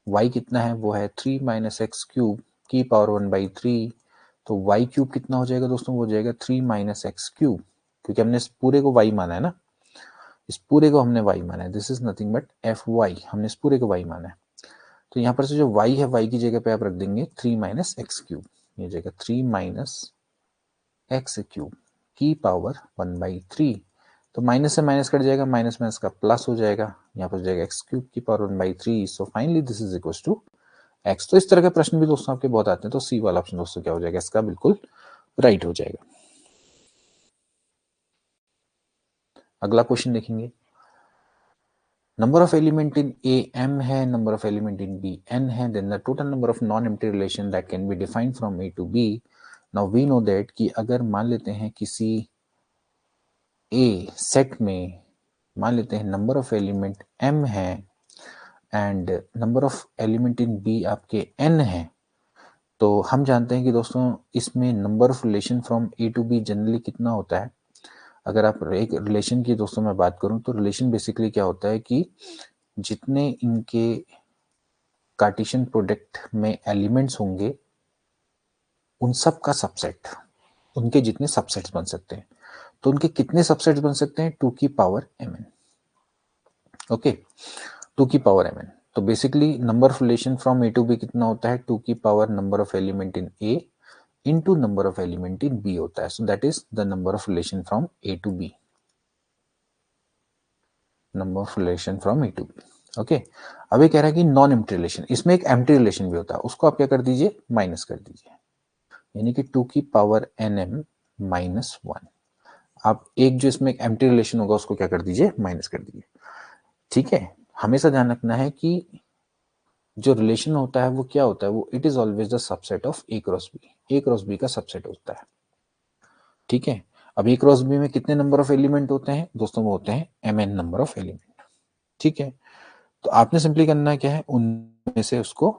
वाई कितना है, वो है 3 माइनस एक्स क्यूब की पावर 1/3। तो वाई क्यूब कितना हो जाएगा दोस्तों, वो हो जाएगा 3 माइनस एक्स क्यूब, क्योंकि हमने इस पूरे को वाई माना है ना, इस पूरे को हमने वाई माना है। This is nothing but F Y, हमने इस पूरे को वाई माना है। तो यहाँ पर से जो y है, y की जगह पे आप रख देंगे 3 माइनस एक्स क्यूब, ये जगह 3 माइनस एक्स क्यूब की पावर 1/3। तो माइनस से माइनस कट जाएगा, माइनस माइनस का प्लस हो जाएगा, यहाँ पर जाएगा एक्स क्यूब की power 1/3। So finally this is equal to x. तो इस तरह के प्रश्न भी दोस्तों आपके बहुत आते हैं। तो सी वाला ऑप्शन दोस्तों क्या हो जाएगा, इसका बिल्कुल राइट हो जाएगा। अगला क्वेश्चन देखेंगे। Number of element in a m है, number of element in b n है, then the total number of non empty relation that can be defined from a to b। Now we know that कि अगर मान लेते हैं किसी a set में मान लेते हैं नंबर ऑफ एलिमेंट m है and number of element in b आपके n है, तो हम जानते हैं कि दोस्तों इसमें number of relation from a to b generally कितना होता है। अगर आप एक रिलेशन की दोस्तों मैं बात करूं तो रिलेशन बेसिकली क्या होता है कि जितने इनके कार्टेशियन प्रोडक्ट में एलिमेंट्स होंगे उन सब का सबसेट, उनके जितने सबसेट्स बन सकते हैं। तो उनके कितने सबसेट्स बन सकते हैं, 2 की पावर mn। ओके, 2 की पावर mn। तो basically number of relation from a to b कितना होता है, 2 की power number of element in a into number of element in b होता है। So that is the number of relation from a to b, number of relation from a to b. Okay, अब ये कह रहा है कि non empty relation, इसमें एक एम्प्टी रिलेशन भी होता है, उसको आप क्या कर दीजिए, माइनस कर दीजिए, यानी कि 2 की पावर nm माइनस 1। आप एक जो इसमें एक एम्प्टी रिलेशन होगा उसको क्या कर दीजिए, माइनस कर दीजिए। ठीक है, हमेशा ध्यान रखना है कि जो रिलेशन होता है वो क्या होता है, वो it is always the subset of a cross b, a cross b का सबसेट होता है। ठीक है, अब ए क्रॉस बी में कितने नंबर ऑफ एलिमेंट होते हैं दोस्तों, वो होते हैं mn नंबर ऑफ एलिमेंट। ठीक है, तो आपने सिंपली करना क्या है, उनमें से उसको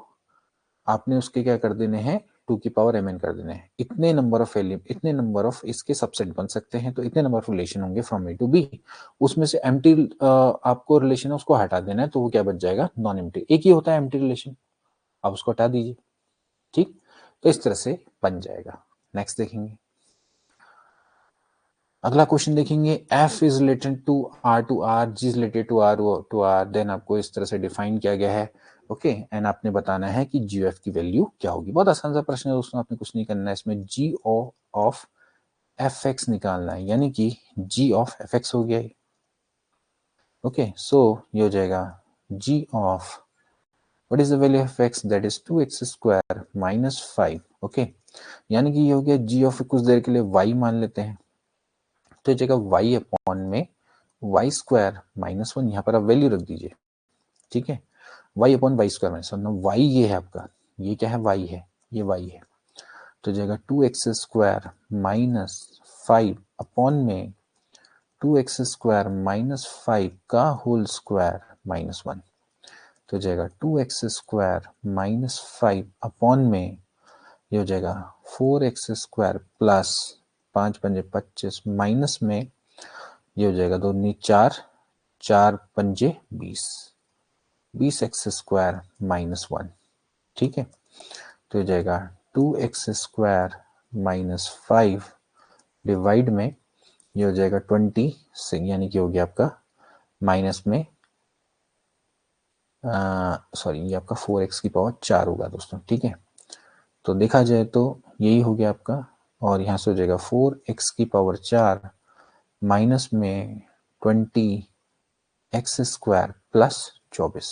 आपने उसके क्या कर देने हैं, 2 की पावर mn कर देने हैं। इतने नंबर ऑफ एलिमेंट, इतने नंबर ऑफ इसके सबसेट बन सकते हैं, तो इतने नंबर ऑफ रिलेशन होंगे फ्रॉम ए टू बी। उसमें से एम्प्टी आपको रिलेशन है उसको हटा देना है, तो वो क्या बच जाएगा, नॉन एम्प्टी। एक ही होता है एम्प्टी रिलेशन, आप उसको हटा दीजिए। ठीक, तो इस तरह से बन जाएगा। नेक्स्ट देखेंगे। अगला क्वेश्चन देखेंगे। f is related to r to r, g is related to r to r, then आपको इस तरह से डिफाइन किया गया है। ओके, एंड आपने बताना है कि जी ऑफ की वैल्यू क्या होगी। बहुत आसान सा प्रश्न है दोस्तों, आपने कुछ नहीं करना है इसमें, जी ऑफ एफ एक्स निकालना है, यानी कि जी ऑफ एफ एक्स हो गया। ओके, सो ये हो जाएगा g of what is the value of x, that is 2x square minus 5। Okay, यानी कि ये हो गया जी ऑफ, कुछ देर के लिए y मान लेते हैं, तो जगह y अपॉन में वाई स्क्वायर माइनस 1, यहाँ पर आप वैल्यू रख दीजिए। ठीक है, y upon y square minus 1, y ये है आपका, ये क्या है, y है, ये y है, तो जाएगा 2x स्क्वायर माइनस 5 अपॉन में 2x स्क्वायर माइनस 5 का होल स्क्वायर माइनस 1, तो जाएगा 2x स्क्वायर माइनस 5 अपॉन में ये हो जाएगा 4x स्क्वायर प्लस 5 पंजे 25 माइनस में ये हो जाएगा 2 नी 4, 4 पंजे 20, 20x स्क्वायर माइनस 1। ठीक है, तो हो जाएगा 2x स्क्वायर माइनस 5 डिवाइड में ये हो जाएगा 20 से, यानी कि हो गया आपका माइनस में सॉरी ये आपका 4x की पावर 4 होगा दोस्तों, ठीक है। तो देखा जाए तो यही हो गया आपका, और यहाँ से हो जाएगा 4x की पावर 4 माइनस में 20x स्क्वायर प्लस 24।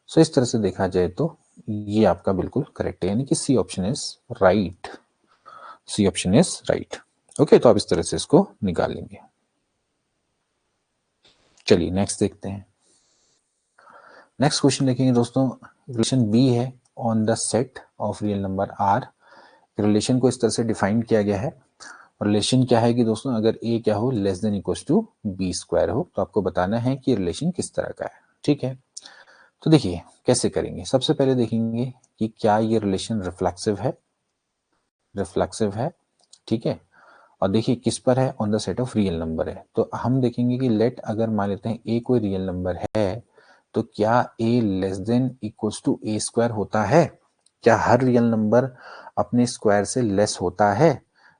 सो इस तरह से देखा जाए तो ये आपका बिल्कुल करेक्ट है, यानी कि c option is right. C option is right. Okay, तो आप इस तरह से इसको निकाल लेंगे। चलिए नेक्स्ट देखते हैं। नेक्स्ट क्वेश्चन देखेंगे दोस्तों, रिलेशन बी है on the set of real number r. Relation को इस तरह से डिफाइन किया गया है। रिलेशन क्या है कि दोस्तों, अगर ए क्या हो, less than equal to b square हो, तो आपको बताना है कि रिलेशन किस तरह का है, ठीक है। तो देखिए कैसे करेंगे। सबसे पहले देखेंगे कि क्या ये रिलेशन रिफ्लेक्सिव है, रिफ्लेक्सिव है, ठीक है। और देखिए किस पर है, on the set of real number है। तो हम देखेंगे कि लेट, अगर मान लेते हैं ए कोई रियल नंबर है, तो क्या A less than equals to A square होता है? क्या हर रियल नंबर अपने स्क्वायर से लेस होता है?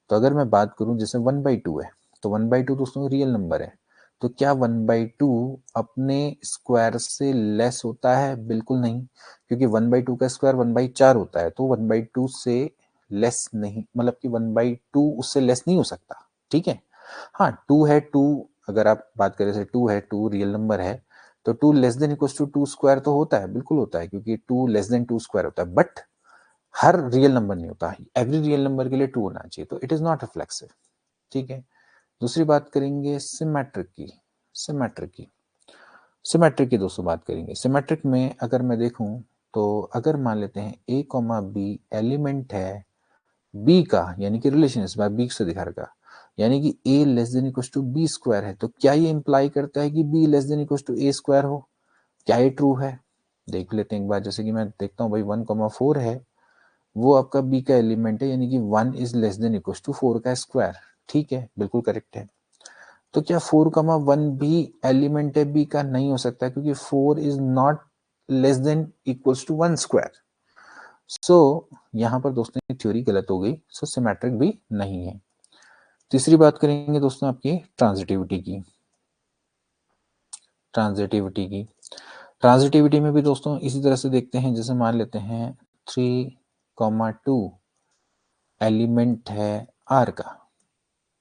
तो अगर मैं बात करूं जैसे 1/2 है, तो 1/2 दोस्तों रियल नंबर है, तो क्या 1/2 अपने स्क्वायर से लेस होता है? बिल्कुल नहीं, क्योंकि 1/2 का स्क्वायर 1/4 होता है, तो 1/2 से लेस नहीं, मतलब कि 1/2 उससे लेस नहीं हो सकता, ठीक है। हाँ 2 है, 2 अगर आप बात करें जैसे 2 है, 2 रियल नंबर है, तो 2 less than equal to 2 square तो होता है, बिल्कुल होता है, क्योंकि 2 लेस देन 2 स्क्वायर होता है, बट हर रियल नंबर नहीं होता, एवरी रियल नंबर के लिए 2 होना चाहिए, तो इट इज नॉट रिफ्लेक्सिव, ठीक है। दूसरी बात करेंगे सिमेट्रिक की। सिमेट्रिक की सिमेट्रिक की दोस्तों बात करेंगे। सिमेट्रिक में अगर मैं देखूं, तो अगर मान लेते हैं a कॉमा बी एलिमेंट है बी का, यानी कि रिलेशन इस बार बी से दिखा रखा, यानी कि a less than equal to b square है, तो क्या ये इंप्लाई करता है कि b less than equal to A square हो? क्या ये ट्रू है? देख लेते हैं एक बार। जैसे कि मैं देखता हूँ भाई 1,4 है, वो आपका b का एलिमेंट है, यानी कि 1 is less than equal to 4 का स्क्वायर, ठीक है, बिल्कुल करेक्ट है। तो क्या 4,1 भी एलिमेंट है बी का? नहीं हो सकता, क्योंकि 4 is not less than equals to 1 square. So यहां पर दोस्तों ये थ्योरी गलत हो गई, सो सिमेट्रिक भी नहीं है। तीसरी बात करेंगे दोस्तों आपकी ट्रांजिटिविटी की। ट्रांजिटिविटी की ट्रांजिटिविटी में भी दोस्तों इसी तरह से देखते हैं, जैसे मान लेते हैं 3,2 एलिमेंट है आर का,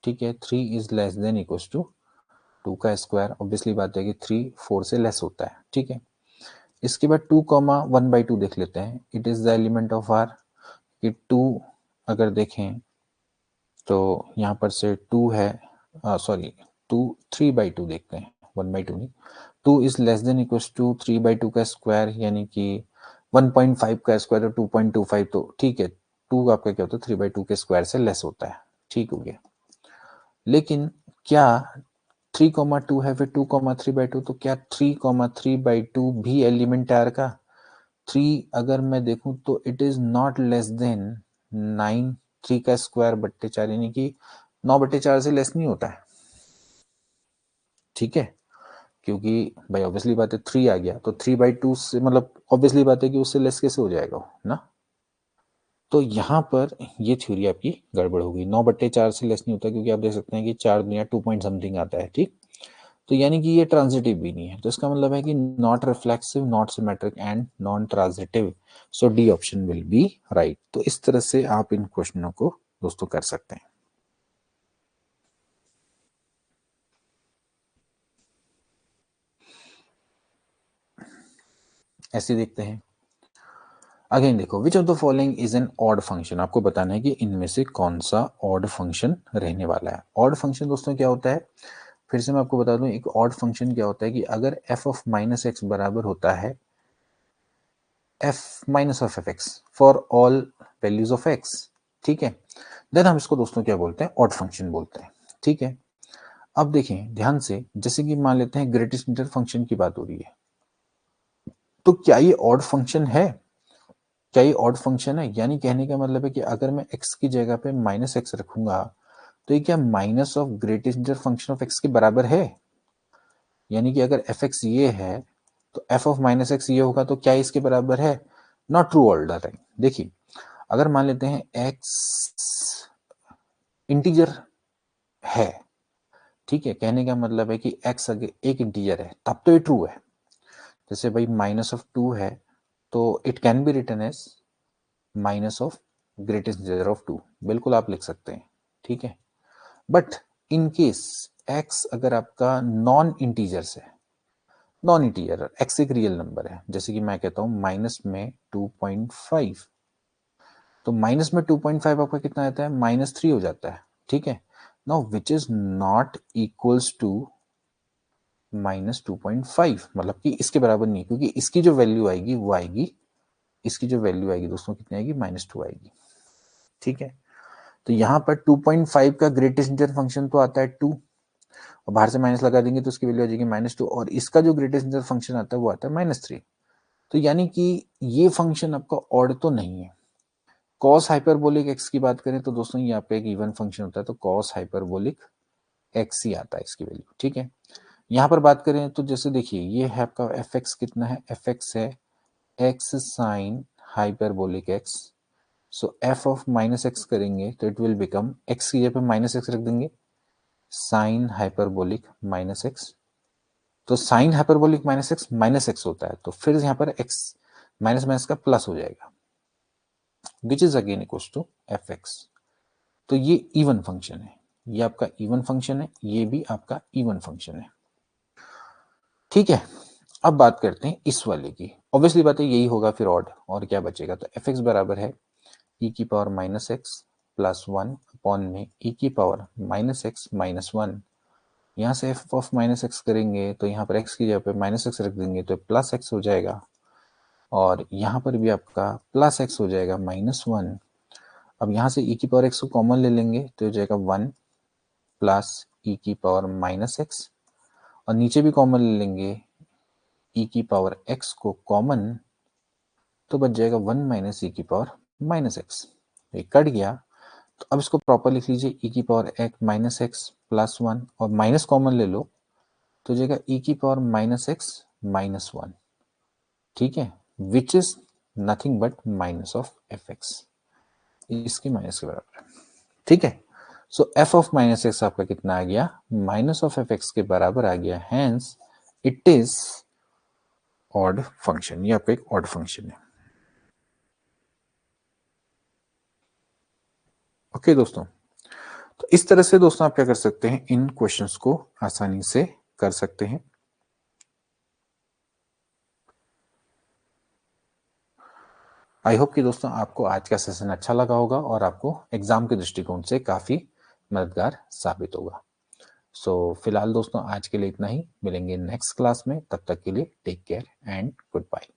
ठीक है। 3 is less than equal to 2 का स्क्वायर, ऑब्वियसली बात है कि 3 4 से लेस होता है, ठीक है। इसके बाद 2,1/2 देख लेते हैं, it is the element of r. कि 2 अगर देखें तो यहाँ पर से 2 है, सॉरी 3/2 देखते हैं, 1/2 नहीं। 2 is less than equal to 3/2 का स्क्वायर, यानी कि 1.5 का स्क्वायर तो 2.25, तो ठीक है 2 आपका क्या होता है 3/2 के स्क्वायर से लेस होता है, ठीक हो गया। लेकिन क्या 3,2 है फिर 2,3/2, तो क्या 3,3/2 भी एलिमेंट आर का? 3 अगर मैं देखूं तो it is not less then 9, 3 का स्क्वायर बट्टे 4, यानी कि 9/4 से लेस नहीं होता है, ठीक है। क्योंकि भाई ऑब्वियसली बात है 3 आ गया, तो 3/2 से मतलब ऑब्वियसली बात है कि उससे लेस कैसे हो जाएगा ना। तो यहाँ पर ये थ्योरी आपकी गड़बड़ होगी, 9/4 से लेस नहीं होता, क्योंकि आप देख सकते हैं कि 4 दुनिया 2 पॉइंट समथिंग आता है, ठीक। तो यानी कि ये ट्रांजिटिव भी नहीं है, तो इसका मतलब है कि not reflexive, not symmetric and non transitive. So D option will be right. तो इस तरह से आप इन क्वेश्चनों को दोस्तों कर सकते हैं। ऐसे देखते हैं। अगेन देखो, which of the following is an odd function. आपको बताना है कि इनमें से कौन सा ऑड फंक्शन रहने वाला है। ऑड फंक्शन दोस्तों क्या होता है, फिर से मैं आपको बता दूं, एक ऑड फंक्शन क्या होता है कि अगर f ऑफ माइनस एक्स बराबर होता है f minus of F x for all values of x, ठीक है, देन हम इसको दोस्तों क्या बोलते हैं, ऑड फंक्शन बोलते हैं, ठीक है। अब देखें ध्यान से, जैसे कि मान लेते हैं ग्रेटेस्ट इंटर फंक्शन की बात हो रही है, तो क्या ये ऑड फंक्शन है? क्या ये ऑड फंक्शन है? यानी कहने का मतलब है कि अगर मैं x की जगह पे माइनस एक्स रखूंगा, तो ये क्या minus of greatest inter function of x के बराबर है? यानी कि अगर एफ एक्स ये है, तो एफ ऑफ माइनस एक्स ये होगा, तो क्या इसके बराबर है? Not true all the time. देखिए अगर मान लेते हैं एक्स इंटीजर है। ठीक है, कहने का मतलब है कि x अगर एक इंटीजर है तब तो ये ट्रू है। जैसे भाई -2 है तो it can be written as minus of greatest integer of 2, बिल्कुल आप लिख सकते हैं। ठीक है, बट इन केस x अगर आपका नॉन इंटीजर्स है, नॉन इंटीजर x एक रियल नंबर है, जैसे कि मैं कहता हूं माइनस में 2.5, तो माइनस में 2.5 आपका कितना आता है, -3 हो जाता है। ठीक है, now which is not equals to -2.5, मतलब कि इसके बराबर नहीं, क्योंकि इसकी जो वैल्यू आएगी वो आएगी, इसकी जो वैल्यू आएगी दोस्तों कितनी आएगी, -2 आएगी। ठीक है, तो यहाँ पर 2.5 का ग्रेटेस्ट इंटीजर फंक्शन तो आता है 2, और बाहर से माइनस लगा देंगे तो उसकी वैल्यू आ जाएगी -2, और इसका जो ग्रेटेस्ट इंटीजर फंक्शन आता है वो आता है -3। तो यानी कि ये फंक्शन आपका ऑड तो नहीं है। कॉस हाइपरबोलिक एक्स की बात करें तो दोस्तों ये आपका एक इवन फंक्शन होता है, तो कॉस हाइपरबोलिक एक्स ही आता है इसकी वैल्यू। ठीक है, यहाँ पर बात करें तो जैसे देखिए ये है आपका एफ एक्स, कितना है, एफ एक्स है x sine hyperbolic x, so F of -x करेंगे तो इट विल बिकम, x की जगह पे -x रख देंगे, साइन हाइपरबोलिक -x, तो साइन हाइपरबोलिक -x होता है, तो फिर यहाँ पर x माइनस माइनस का प्लस हो जाएगा, which is again equals to f x. तो ये इवन फंक्शन है, ये आपका इवन फंक्शन है, ये भी आपका इवन फंक्शन है। ठीक है, अब बात करते हैं इस वाले की। ऑब्वियसली बात है यही होगा फिर ऑड, और क्या बचेगा, तो एफ एक्स बराबर है e की पावर -x प्लस 1 अपॉन में e की पावर -x माइनस 1। यहाँ से f ऑफ -x करेंगे तो यहाँ पर x की जगह पे -x रख देंगे तो प्लस x हो जाएगा, और यहाँ पर भी आपका प्लस x हो जाएगा -1। अब यहाँ से e की पावर x को कॉमन ले लेंगे तो हो जाएगा 1 प्लस e की पावर -x, और नीचे भी कॉमन ले लेंगे e की पावर x को कॉमन, तो बच जाएगा 1 माइनस e की पावर -x। ये कट गया, तो अब इसको प्रॉपर लिख लीजिए, e की पावर -x प्लस 1, और माइनस कॉमन ले लो तो जाएगा e की पावर -x माइनस 1। ठीक है, which is nothing but minus of F x, इसकी माइनस के बराबर है। ठीक है, सो एफ ऑफ -x आपका कितना आ गया, माइनस ऑफ एफ एक्स के बराबर आ गया, hence it is odd function, ये आपका एक ऑड फंक्शन है। ओके दोस्तों, तो इस तरह से दोस्तों आप क्या कर सकते हैं, इन क्वेश्चंस को आसानी से कर सकते हैं। आई होप कि दोस्तों आपको आज का सेशन अच्छा लगा होगा और आपको एग्जाम के दृष्टिकोण से काफी मददगार साबित होगा। सो फिलहाल दोस्तों आज के लिए इतना ही, मिलेंगे नेक्स्ट क्लास में, तब तक के लिए take care and good bye.